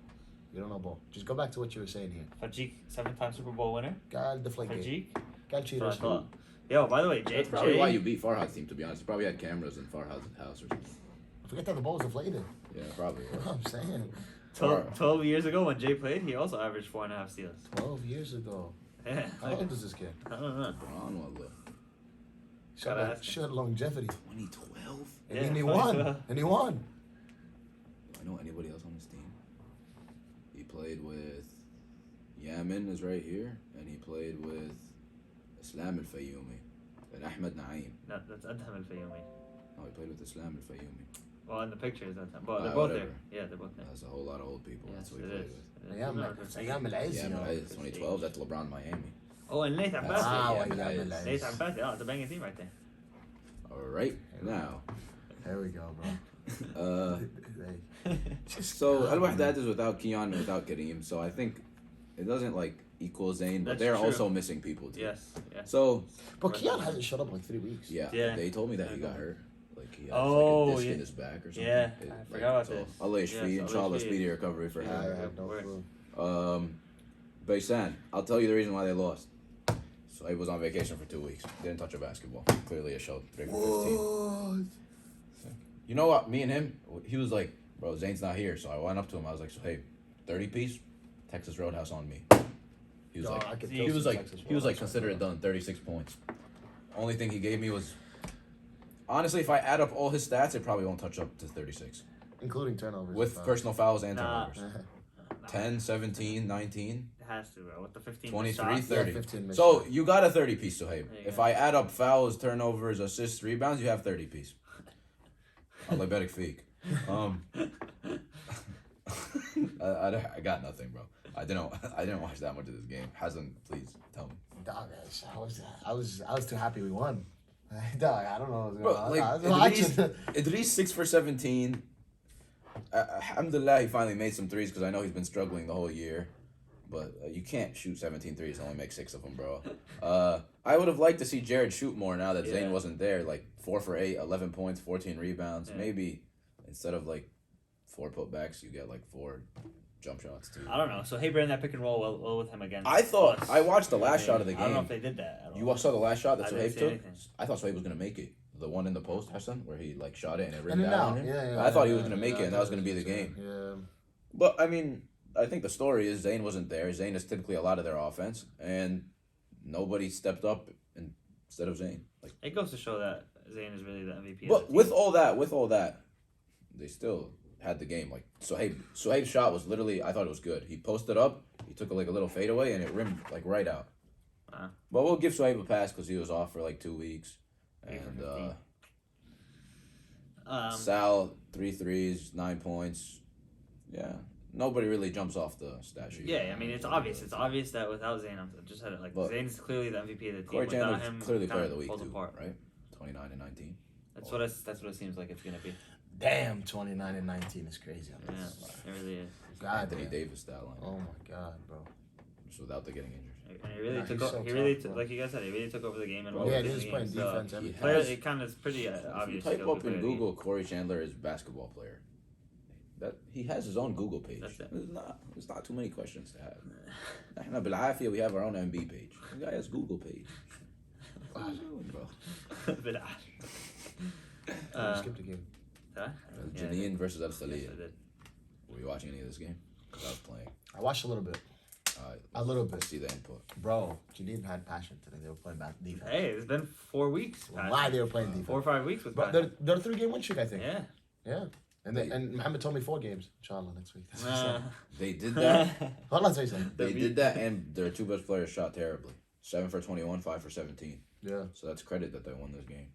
You don't know ball. Just go back to what you were saying here. Fajik, 7-time Super Bowl winner. God deflate Fajik. God That's what I cheaters. thought. Yo, by the way, Jay. That's probably why you beat Farhad's team, to be honest. You probably had cameras in Farhad's house or something. Forget that the ball was deflated. Yeah, probably. You know what I'm saying? 12 years ago when Jay played, he also averaged 4.5 steals. 12 years ago. Yeah. How old is this kid? I don't know. Gotta ask him. Short longevity. 2012? Yeah, And he 2012. won. And he won. Do I know anybody else on this team? He played with Yamin is right here, and he played with Islam al-Fayoumi and Ahmed Naeem. No, that's Adham al-Fayoumi. Oh, he played with Islam al-Fayoumi. Well, in the pictures, that's but they're both whatever. there. Yeah, they're both there. That's a whole lot of old people. Yes, That's what he it played is. with. It is. No, It's Ayam Al-Aziz, Yeah, you know. it's 2012. That's LeBron Miami. Oh, and Nate Abbas. Wow, Yeah, Ayam Al-Aziz. Al-Aziz. Nate Abbas. Yeah, it's a banging team right there. All right, now. There we go, bro. Hey. So Al-Wehdat is without Keon and without Kareem, so I think it doesn't like equal Zayn, but That's they're true. also missing people too. Yes. Yes. So But Keon hasn't showed up in like 3 weeks. yeah, Yeah. they told me that he got hurt. Like he has Oh, like a disc yeah. in his back or something. Yeah, I forgot about so this. Allah Yes, Shfi, Allah inshallah, Shfi. speedy recovery for I him. have no Word. clue. Baysan, I'll tell you the reason why they lost. So he was on vacation for 2 weeks. Didn't touch a basketball. Clearly it showed. 3 for 15. What? You know what? Me and him, he was like, bro, Zayn's not here. So I went up to him. I was like, so hey, 30 piece, Texas Roadhouse on me. He was Dog, I like, could he throw was some like, Texas he was like, Roadhouse consider right it done. 36 points. Only thing he gave me was, honestly, if I add up all his stats, it probably won't touch up to 36 Including turnovers. with personal fouls and Nah. turnovers. 10, 17, 19, It has to, bro. With the 15 23, shots. 30. 15 missed So shots. you got a 30 piece, Suhaib. There you If go. I add up fouls, turnovers, assists, rebounds, you have 30 piece. Allah barik feek. I got nothing, bro. I didn't watch that much of this game. Hasn't, please tell me. Dog, I was too happy we won. Dog, I don't know what was Bro, going on. like I was watching. Idris 6 for 17. Alhamdulillah, he finally made some threes because I know he's been struggling the whole year. but you can't shoot 17 threes and only make 6 of them, bro. I would have liked to see Jared shoot more now that Zayn wasn't there. Like 4 for 8, 11 points, 14 rebounds. Yeah. Maybe instead of like 4 putbacks, you get like 4 jump shots too. I don't know. So Haber in that pick and roll well with him again. I thought I watched the last shot of the game. I don't know if they did that. You saw the last shot that Suhaib took? Anything. I thought Suhaib was gonna make it. The one in the post, Hassan, where he like shot it and it ran down on him. Yeah, I thought he was gonna make it, and that was gonna be the game. Yeah. But I mean, I think the story is Zayn wasn't there. Zayn is typically a lot of their offense, and nobody stepped up instead of Zayn. Like, it goes to show that Zayn is really the MVP. But with all that, they still had the game. Like Suhaib's shot was literally, I thought it was good. He posted up, he took a little fadeaway, and it rimmed like right out. But we'll give Suhaib a pass because he was off for like 2 weeks. And Sal 3 threes, 9 points. Yeah. Nobody really jumps off the stat sheet. Yeah, I mean it's obvious. It's obvious that without Zayn, I'm just had it like Zayn's clearly the MVP of the team. Corey without him, clearly player of the week too, apart. right? 29 and 19. That's what it seems like it's gonna be. Damn, 29 and 19 is crazy. Yeah, it really is. God, Anthony Davis stat line. Oh my God, bro. Just without the getting injured. And he really like you guys said, he really took over the game. And he was playing defense. It kind of is pretty obvious. If you type up in Google Corey Chandler is basketball player. That he has his own Google page. That's it. It's not too many questions to have. Nah, بالعافية, we have our own MB page. The guy has Google page. What are you doing, bro? Skipped a game. Jenin versus Al-Khalil. Were you watching any of this game? Because I was playing. I watched a little bit. A little bit. See the input. Bro, Jenin had passion today. They were playing bad defense. Hey, it's been 4 weeks. Why they were playing defense? 4 or 5 weeks with But they're a 3-game win streak, I think. Yeah. Yeah. And Mohammed told me 4 games. Inshallah, next week. They did that. Hold on, say something. They did that, and their 2 best players shot terribly. 7 for 21, 5 for 17. Yeah. So that's credit that they won this game.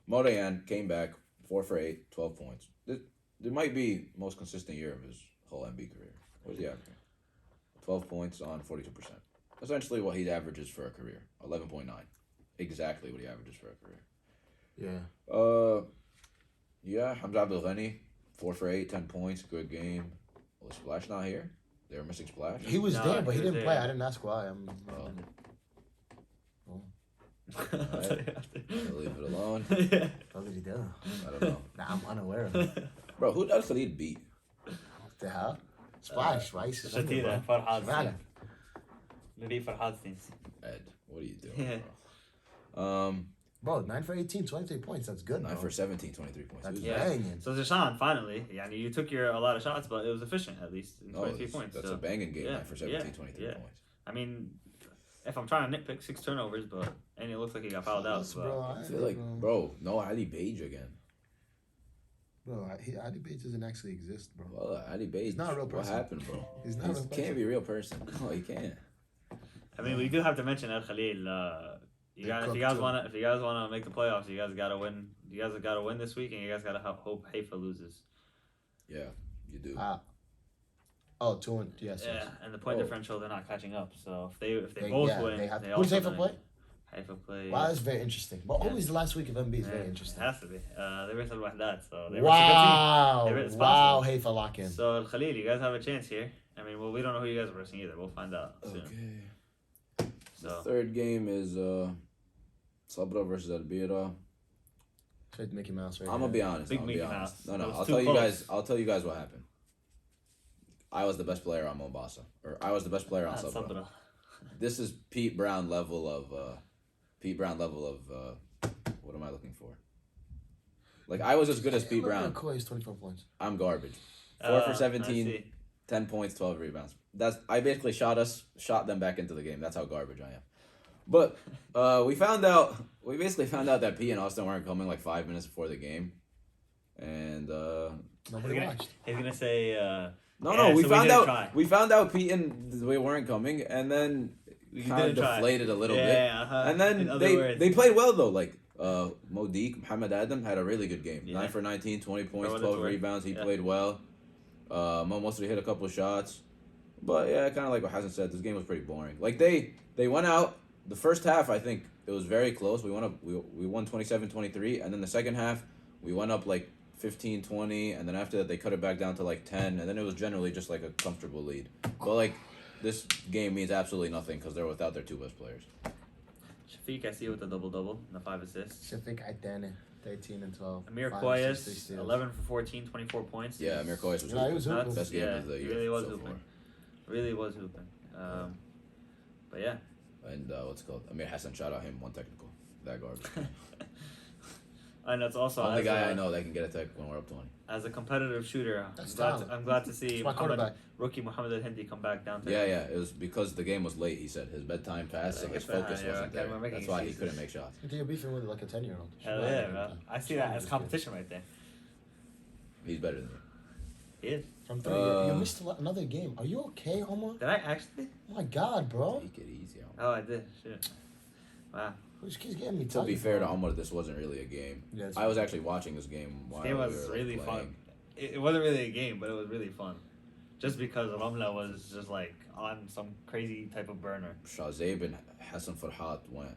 Morayan came back, 4 for 8, 12 points. This might be most consistent year of his whole MB career. What was he averaging? 12 points on 42%. Essentially what he averages for a career. 11.9. Exactly what he averages for a career. Yeah. Yeah, Hamza Abdul Ghani, 4 for 8, 10 points, good game. Was Splash not here? They were missing Splash? He was there, but he didn't play. I didn't ask why. I'll leave it alone. What did he do? I don't know. Nah, I'm unaware of it. Bro, who did Al-Khalil beat? What the hell? Splash, right? Shatila, Farhad. Maybe Farhad things. Ed, what are you doing, bro? Bro, 9 for 18, 23 points. That's good, 9 for 17, 23 points. That's banging. So Zishan, finally, you took a lot of shots, but it was efficient at least. 23 points. That's a banging game. 9 for 17, 23 points. I mean, if I'm trying to nitpick, 6 turnovers, and it looks like he got fouled out. Bro, I feel like, no Ali Page again. Bro, Ali Page doesn't actually exist, bro. Well, Ali Page. He's not a real person. What happened, bro? He's not a real person. He can't be a real person. No, he can't. I mean, we do have to mention Al-Khalil. If you guys wanna make the playoffs, you guys gotta win. You guys gotta win this week, and you guys gotta hope Haifa loses. Yeah, you do. 2-1. Yes. Yeah, yes. and the point differential, they're not catching up. So if they both win, they who does Haifa play? Haifa play. Wow, that's very interesting. But always the last week of MB is very interesting. It has to be. They were Wehdat, so they wow, Haifa lock in. So Al-Khalil, you guys have a chance here. I mean, we don't know who you guys are versing either. We'll find out soon. Okay. So the third game is Sabra versus Bireh. Straight Mickey Mouse, right? I'm gonna be honest. Big Mickey Mouse. No, I'll tell you guys. I'll tell you guys what happened. I was the best player on Mombasa, or I was the best player on Sabra. This is Pete Brown level of. What am I looking for? Like I was as good as Pete Brown. McCoy's 24 points. I'm garbage. 4 for 17, 10 points, 12 rebounds. I basically shot them back into the game. That's how garbage I am. But we basically found out that Pete and Austin weren't coming like 5 minutes before the game, and nobody watched. He's gonna say. No. We found out Pete and we weren't coming, and then kind of deflated a little bit. And then they played well though. Like Modiq Muhammad Adam had a really good game. 9 for 19, 20 points, 12 rebounds. He played well. Mo mostly hit a couple of shots, but yeah, kind of like what Hassan said, this game was pretty boring. Like they went out the first half. I think it was very close. We won 27-23, and then the second half we went up like 15-20, and then after that they cut it back down to like 10, and then it was generally just like a comfortable lead. But like this game means absolutely nothing because they're without their two best players. Shafiq, I see you with the double-double and the 5 assists. Shafiq Aitane, 13 and 12. Amir 5 Koyas, assists, 3 steals. 11 for 14, 24 points. Yeah, Amir Koyas was Yeah, he was hooping. hooping. Best game of the he year really was so hooping. far. Really was hooping. But yeah. And what's it called? Amir Hassan shot out him one technical. That garbage. And that's also Only as guy a, I know that can get a tech when we're up 20. as a competitive shooter. That's I'm glad to see It's my quarterback. rookie Muhammad Al-Hindi come back down to Yeah, it was because the game was late. He said his bedtime passed, so his focus wasn't there. we're making That's why he excuses. couldn't make shots. I think you're beefing with like a 10-year-old. Hell yeah, bro. I see that as competition right there. He's better than me. He is. From 3, you missed another game. Are you okay, Homer? Did I actually? Oh my God, bro. Take it easy. Oh, I did. Shit. Wow. This kid's getting me To tight, be fair to bro. Omar, this wasn't really a game. Yeah, it's I was actually watching this game while It was we were really playing. fun. It wasn't really a game, but it was really fun. Just because Ramla was just like on some crazy type of burner. Shazib and Hassan Farhat went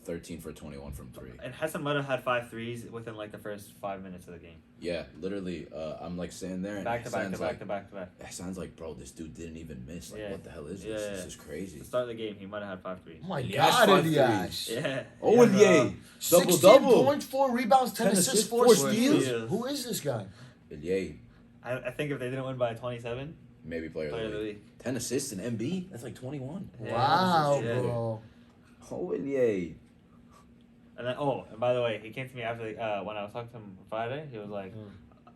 13 for 21 from 3. And Hassan might have had 5 threes within like the first 5 minutes of the game. Yeah, literally, I'm like sitting there and Back to back to Hassan's back like, to back to back. Hassan's like, bro, this dude didn't even miss. Like, Yeah. what the hell is Yeah, this? yeah. This is crazy. To the start of the game, he might have had 5 threes. Oh my Ilyas, God, 5 Ilyas. Yeah. Oh, Yeah, yay. 16 Double-double. points, 4 rebounds, 10 assists, 4 4 steals. steals. Who is this guy? Yay. I think if they didn't win by 27, Maybe player player of the league. 10 assists in MB? That's like 21. Yeah, Wow, yeah. bro. Oh, yay. And then, oh, and by the way, he came to me after when I was talking to him Friday. He was like,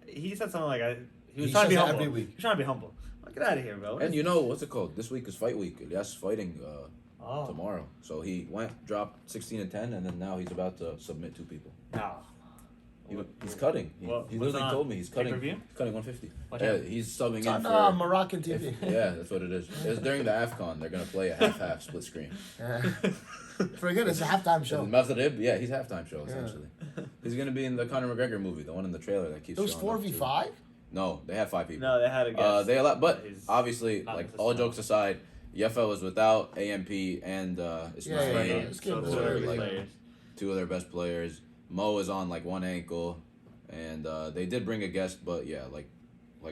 he said something like, he was He trying to be says that humble. every week. He was trying to be humble. Like, get out of here, bro. And you know, what's it called? This week is fight week. Ilyas is fighting Oh. tomorrow. So he dropped 16 and 10, and then now he's about to submit 2 people. No. He's cutting. He Well, what's literally on? told me he's cutting. Pay-per-view? He's cutting 150. Watch Yeah, out. he's subbing It's in on for. Moroccan TV. Yeah, that's what it is. It's during the AFCON. They're gonna play a half split screen. Forget it, it's a halftime show. And Maghrib, yeah, he's halftime show essentially. He's gonna be in the Conor McGregor movie, the one in the trailer that keeps. It was showing up, too. 4v5? No, they had 5 people. No, they had a guess. They allowed, but He's obviously, not like consistent. all jokes aside, Yaffa was without AMP and Ismail, Yeah, Right, let's so give two it of their to best him. players. 2 of their best players. Mo is on like 1 ankle, and they did bring a guest, but yeah, like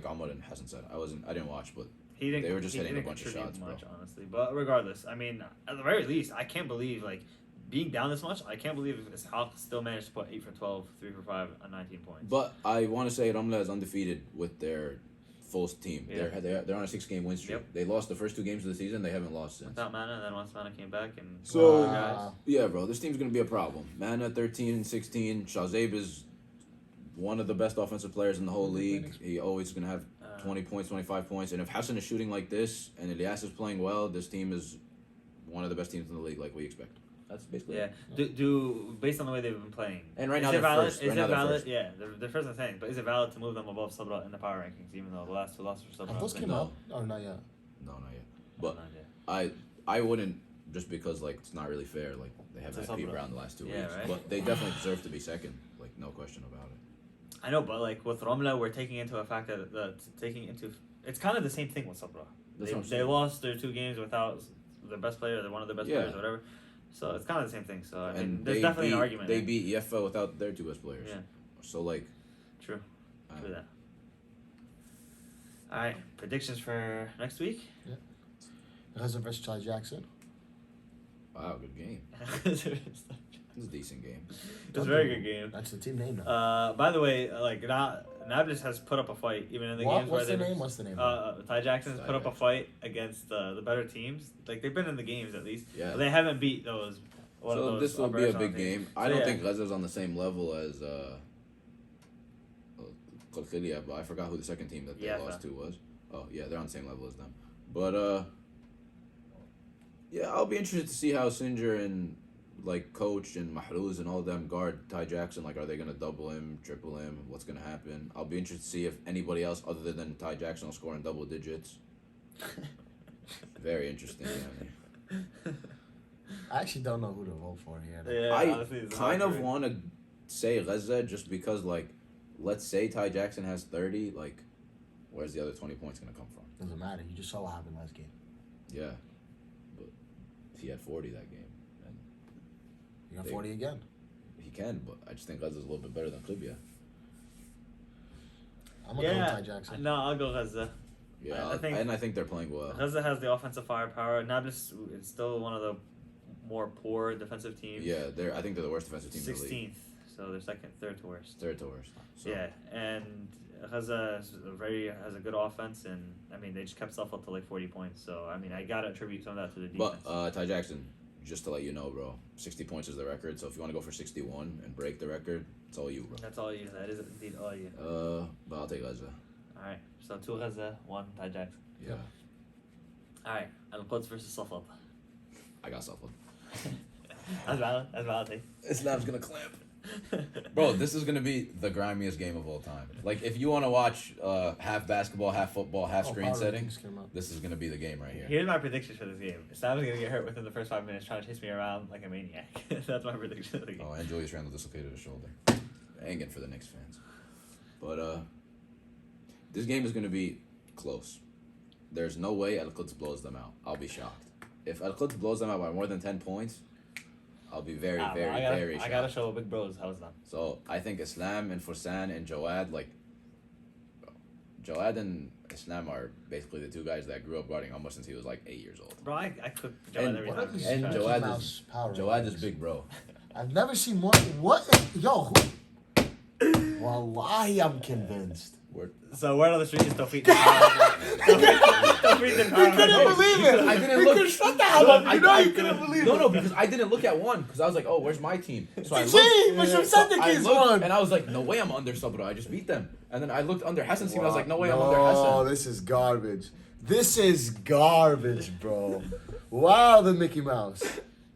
Ahmad and Hassan said, I didn't watch, but He didn't. They were just he hitting a didn't bunch of contribute shots, bro. much, honestly. But regardless, I mean, at the very least, I can't believe like being down this much. I can't believe Ishaq still managed to put 8 for 12, 3 for 5, and 19 points. But I want to say Ramla is undefeated with their full team. Yeah. They're on a 6-game win streak. Yep. They lost the first 2 games of the season. They haven't lost since. Without Mana, and then once Mana came back, and So- guys. Yeah, bro, this team's gonna be a problem. Mana 13 and 16. Shazib is one of the best offensive players in the whole league. He always gonna have 20 points, 25 points. And if Hassan is shooting like this and Ilyas is playing well, this team is one of the best teams in the league, like we expect. That's basically Yeah. it. Do based on the way they've been playing. And right is now it they're valid? first. Is Right now it they're valid? first. Yeah, they're first. I'm saying, but is it valid to move them above Sabra in the power rankings, even though the last 2 losses for Sabra? Have those came No. out? Oh, not yet. No, not yet. But Not yet. I wouldn't, just because like it's not really fair. Like they haven't To had Pete Sabra. Brown the last 2 Yeah, weeks, right? but they definitely deserve to be second. Like no question about it. I know, but like with Ramla, we're taking into a fact that it's kind of the same thing with Sabra. That's what I'm They saying. lost their 2 games without their best player, they're one of their best Yeah. players, or whatever. So it's kind of the same thing. So I mean, And there's they definitely beat, an argument. They there. beat Yaffa without their 2 best players. Yeah. So like, True. uh, True that. All right, predictions for next week. Gaza versus Ty Jackson. wow, good game. It's It's a decent game. a very good game. That's the team name now. By the way, like Nablus has put up a fight even in the games What's where the they've name? What's the name? Ty Jackson has Ty put up a Jackson. fight against the better teams. Like they've been in the games at least. Yeah. But they haven't beat those. One of So those this will upper be a echelon big teams. game. I So, don't yeah. think Gaza's on the same level as Qalqilya, but I forgot who the second team that they Yaffa. lost to was. Oh yeah, they're on the same level as them. But yeah, I'll be interested to see how Singer and like Coach and Mahrouz and all of them guard Ty Jackson. Like, are they gonna double him, triple him? What's gonna happen? I'll be interested to see if anybody else other than Ty Jackson will score in double digits. Very interesting. Yeah. I actually don't know who to vote for here. Yeah, I honestly, it's kind hard of to- want to say Gaza just because, like, let's say Ty Jackson has 30, like, where's the other 20 points going to come from? Doesn't matter. You just saw what happened last game. Yeah. But he had 40 that game. And You got They- 40 again. he can, but I just think Gaza's a little bit better than Qibya. I'm going to go with Ty Jackson. No, I'll go Gaza. Yeah, I think I think they're playing well. Gaza has the offensive firepower. Nablus is still one of the more poor defensive teams. Yeah, I think they're the worst defensive team in the league. 16th, so they're third to worst. Third to worst. So. Yeah, and Gaza has a good offense, and I mean they just kept Safad to like 40 points. So I mean I gotta attribute some of that to the defense. But Ty Jackson, just to let you know, bro, 60 points is the record. So if you want to go for 61 and break the record, it's all you, bro. That's all you. That is indeed all you. But I'll take Gaza. All right, so 2 Gaza, 1 Ty Jackson. Yeah. All right, Al-Quds versus Safad. I got Safad. That's valid. That's valid. Islam's gonna clamp. Bro, this is gonna be the grimiest game of all time. Like, if you want to watch half basketball, half football, half screen setting, this is gonna be the game right here. Here's my predictions for this game. Islam's gonna get hurt within the first 5 minutes, trying to chase me around like a maniac. That's my prediction of the game. Oh, and Julius Randle dislocated his shoulder. Hanging for the Knicks fans. But this game is gonna be close. There's no way Al-Quds blows them out. I'll be shocked. If Al-Quds blows them out by more than 10 points, I'll be very shocked. I gotta show big bros how it's done. So I think Islam and Fursan and Jawad, like, Jawad and Islam are basically the two guys that grew up guarding almost since he was like 8 years old. Bro, I cook Jawad And- every What are time. these And Mickey Jawad Mouse Power Jawad Rangers? is big, bro. I've never seen more. What? Yo, wallahi, I'm convinced. So word on the street is Tawfiq. Tawfiq You couldn't believe it. I didn't You look. couldn't shut the hell up. You know I you couldn't believe it. No, because I didn't look at one because I was like, oh, where's my team? So I Gee, looked. but you So said the I kids looked, won. and I was like, no way I'm under Sabra. I just beat them. And then I looked under Hassan's team. I was like, no way I'm under Oh, Hassan. this is garbage. This is garbage, bro. Wow, the Mickey Mouse.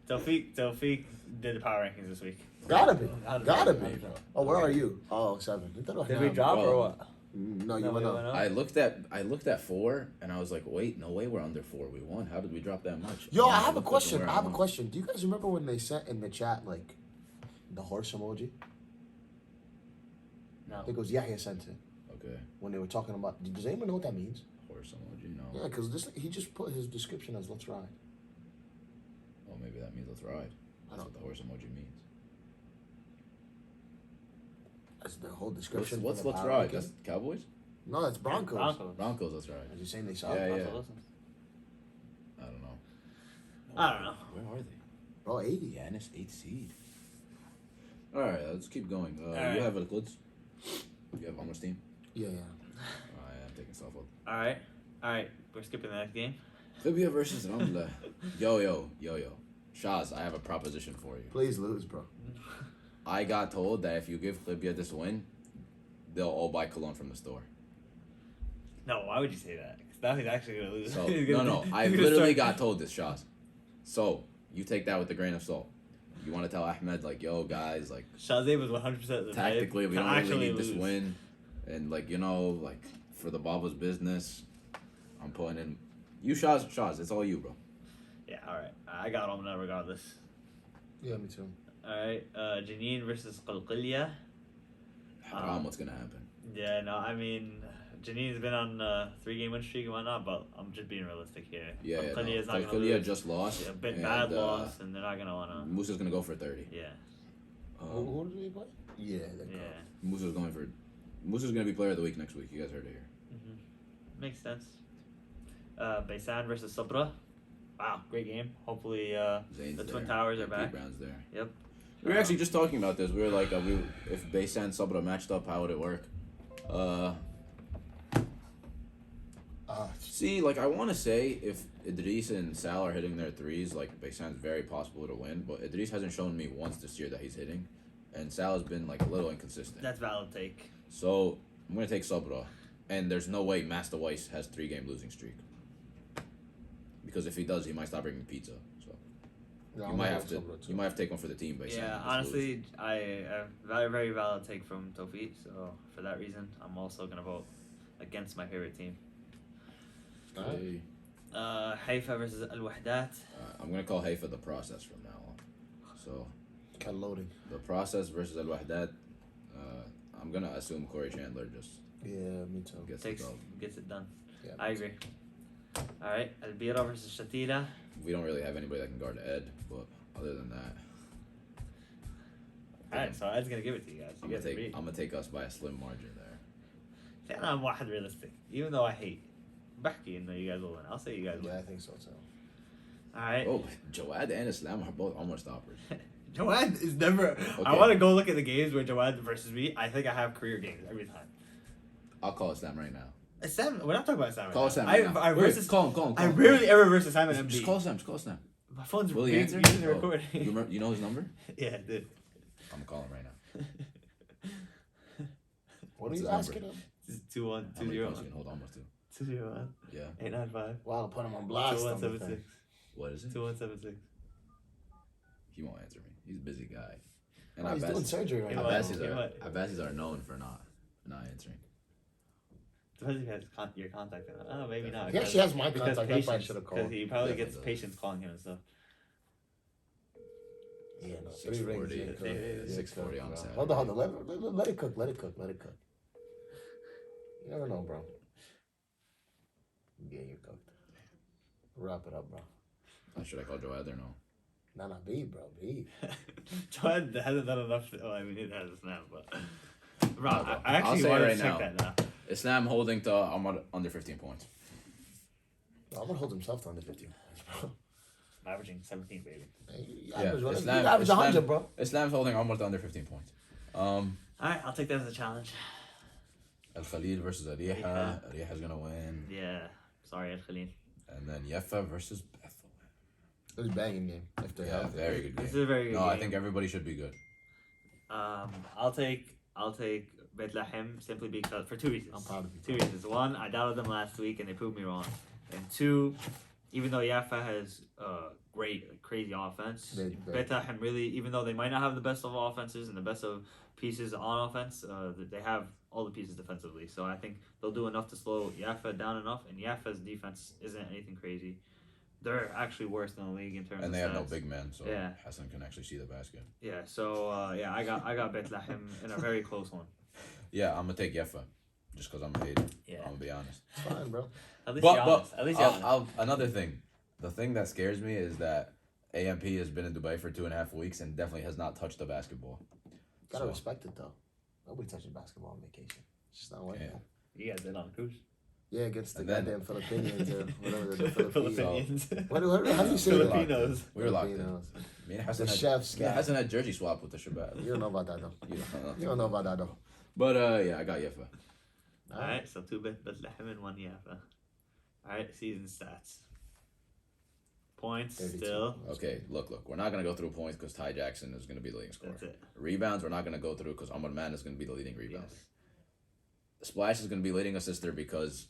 Tawfiq did the power rankings this week. Gotta be. 100%. Gotta be. Oh, where are you? Oh, 7. Did we drop Bro. or what? No, you No, went we up. went up. I looked at 4, and I was like, wait, no way we're under 4. We won. How did we drop that much? Yo, And I then have a looked up question. where I have a won. question. Do you guys remember when they sent in the chat, like, the horse emoji? I No. think it was Yahya sent it. Okay. When they were talking about, does anyone know what that means? Horse emoji, no. Yeah, because he just put his description as "Let's ride." Well, maybe that means let's ride. I That's don't what the horse emoji means. That's the whole description. What's for the let's power ride? ranking. That's Cowboys? No, that's Broncos. Broncos, let's ride. Are you saying they suck? Yeah, yeah. Listen. I don't know. I don't know. Where are they? Bro, 80. Giannis, 8th seed. All right, let's keep going. right. You have Al-Quds? You have Amar's team? Yeah, yeah. I'm taking Safad. All right. We're skipping the next game. Qibya versus Ramla. Yo. Shaz, I have a proposition for you. Please lose, bro. I got told that if you give Qibya this win, they'll all buy cologne from the store. No, why would you say that? Because now he's actually gonna lose. So, He's gonna- no, I he's gonna literally start- got told this, Shaz. So, you take that with a grain of salt. You want to tell Ahmed, like, yo, guys, like, Shazay was 100% the tactically, we to don't really actually need this lose. win. And, like, you know, like, for the Baba's business, I'm putting in. You, Shaz, it's all you, bro. Yeah, all right. I got him now regardless. Yeah, me too. All right. Jenin versus Qalqilya. Haram, what's going to happen? Yeah, no, I mean, Jenin's been on a 3-game win streak and whatnot, but I'm just being realistic here. Yeah, Qalqilya's no. not gonna Qalqilya lose. just lost. A bit and, bad loss, and they're not gonna wanna. Musa's going to go for 30. Yeah, Who did they play? Yeah, they yeah, Musa's going to be player of the week next week. You guys heard it here. makes sense. Baysan versus Sabra. Wow, great game. Hopefully, Zane's the there. Twin Towers are Pete back. Brown's there. Yep. We were actually just talking about this. We were like, if Baysan and Sabra matched up, how would it work? See, like, I want to say if Idris and Sal are hitting their threes, like, Baysan's very possible to win. But Idris hasn't shown me once this year that he's hitting. And Sal has been, like, a little inconsistent. That's valid take. So, I'm going to take Sabra. And there's no way Master Weiss has 3-game losing streak. Because if he does, he might stop bringing pizza. So, you might have to take one for the team, Baysan. Yeah, honestly, I very, very valid take from Tawfiq. So for that reason, I'm also gonna vote against my favorite team. Okay. Haifa versus Al-Wehdat. I'm going to call Haifa the process from now on. So, Kind of loading. the process versus Al-Wehdat, I'm going to assume Corey Chandler just Yeah, me too. gets the dub. Gets it done. Yeah, I agree. All right, Bireh versus Shatila. We don't really have anybody that can guard Ed, but other than that, All right, so Ed's gonna give it to you guys. You guys agree? I'm gonna take us by a slim margin there. I'm واحد realistic, even though I hate. Bahki, and you guys will win. I'll say you guys win. Yeah, I think so too. All right. Oh, Jawad and Islam are both almost stoppers. Jawad is never. Okay. I want to go look at the games where Jawad versus me. I think I have career games every time. I'll call Islam right now. Sam, we're not talking about Sam. Right Call now. Islam right now. I versus. Call him. I rarely ever versus Sam and Just MB. call Islam. Just call Islam. My phone's Will he being answer? using the Oh, recording. you know his number? Yeah, dude. I'm gonna call him right now. What are What's you his asking number? him? 2-1, How many 2-0. points you can hold on to? 2-0. Yeah. 895. Wow, put him on blast. 2176. What is it? 2176. He won't answer me. He's a busy guy. And Oh, he's doing surgery right now. Abbasis are known for not answering. Depends if he has your contact. Oh, maybe not. He actually has my Because contact. I probably patients, should have because called. he probably Definitely gets does. patients calling him and stuff. Yeah, no. 640. Yeah, cook. Yeah, 640 cook, on bro. Saturday. Hold on. Let it cook. Let it cook. You never know, bro. Yeah, you're cooked. Wrap it up, bro. Should I call Joad or no? Nah, be, bro. Be. Joad hasn't done enough. I mean, it has a snap, but. Rob, bro. I I'll actually say want right to check now. that now. Islam holding to under 15 points. I'm gonna hold himself to under 15 points, bro. I'm averaging 17, baby. He Yeah, average, Islam- he average 100, bro. Islam's holding almost under 15 points. Alright, I'll take that as a challenge. Al-Khalil versus Areeha. Areeha's gonna win. Yeah. Sorry, Al-Khalil. And then Yaffa versus Bethlehem. It was a banging game. If they Yeah, have very good game. This is a very good No, game. I think everybody should be good. I'll take Bethlehem simply because for 2 reasons. I'm proud of you. 2 reasons. One, I doubted them last week and they proved me wrong. And two, even though Yaffa has great, crazy offense, Bethlehem really, even though they might not have the best of offenses and the best of pieces on offense, they have all the pieces defensively. So I think they'll do enough to slow Yaffa down enough. And Yaffa's defense isn't anything crazy. They're actually worse than the league in terms And of they have no stats. big men, so Yeah. Hassan can actually see the basket. Yeah, so I got Bethlehem in a very close one. Yeah, I'm gonna take Yaffa, just because I'm a hater. Yeah. I'm gonna be honest. It's fine, bro. At least you're honest. At least you're honest. Another thing, the thing that scares me is that AMP has been in Dubai for 2.5 weeks and definitely has not touched the basketball. Gotta So- respect it, though. Nobody touches basketball on vacation. It's just not like Yeah. that. You guys in on a cruise? Yeah, against the And then- goddamn Philippines or whatever the Philippines. Filipinos. How do you say that? Filipinos. We were locked in. Filipinos. Me and Hassan The had, chef's me and guy. Hassan had jersey swap with the Shabbat. You don't know about that, though. You don't know. You don't know about that, though. But yeah, I got Yaffa. Alright, so 2 Bethlehem and 1 Yaffa. Alright, season stats. Points 32. still. Okay, look. We're not gonna go through points because Ty Jackson is gonna be the leading scorer. That's it. Rebounds, we're not gonna go through because Ahmad Man is gonna be the leading rebounder. Yes. Splash is gonna be leading assister because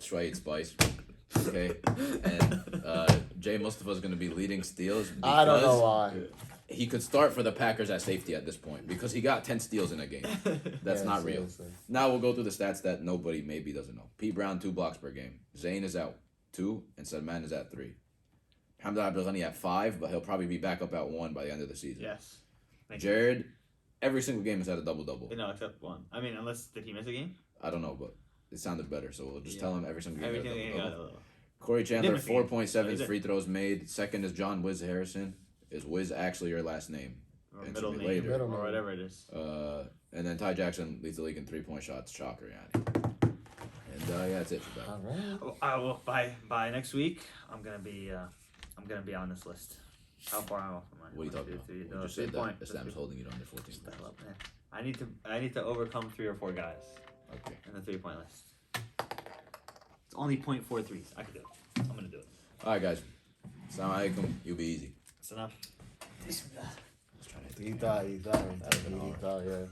Schweid Spice. Okay, and Jay Mustafa is gonna be leading steals. I don't know because why. He could start for the Packers at safety at this point because he got 10 steals in a game. That's Yeah, not real. seriously. Now we'll go through the stats that nobody maybe doesn't know. P. Brown, 2 blocks per game. Zayn is at 2, and Salman is at 3. Hamza Abdelghani at 5, but he'll probably be back up at 1 by the end of the season. Yes. Thank you. Jared, every single game has had a double-double. No, except 1. I mean, did he miss a game? I don't know, but it sounded better, so we'll just tell him every single game. Every has a single game double-double. got a Corey Chandler, miss a game. 4.7 Is it? free throws made. Second is John Wiz Harrison. Is Wiz actually your last name? or Answer middle me name, later. Middle or name. whatever it is. And then Ty Jackson leads the league in 3-point shots. Shocker, Yanni. And yeah, that's it for that. All right. I will by next week. I'm gonna be on this list. How far am I off from mine? What are you talking about? We just said that Islam's holding it under 14 Step points. up, man. I need to overcome 3 or 4 guys Okay. in the 3-point list. It's only 0.43s. I can do it. I'm gonna do it. All right, guys. Assalamu alaikum. You be easy. It's enough. Let's try to hit the He camera. thought, yeah.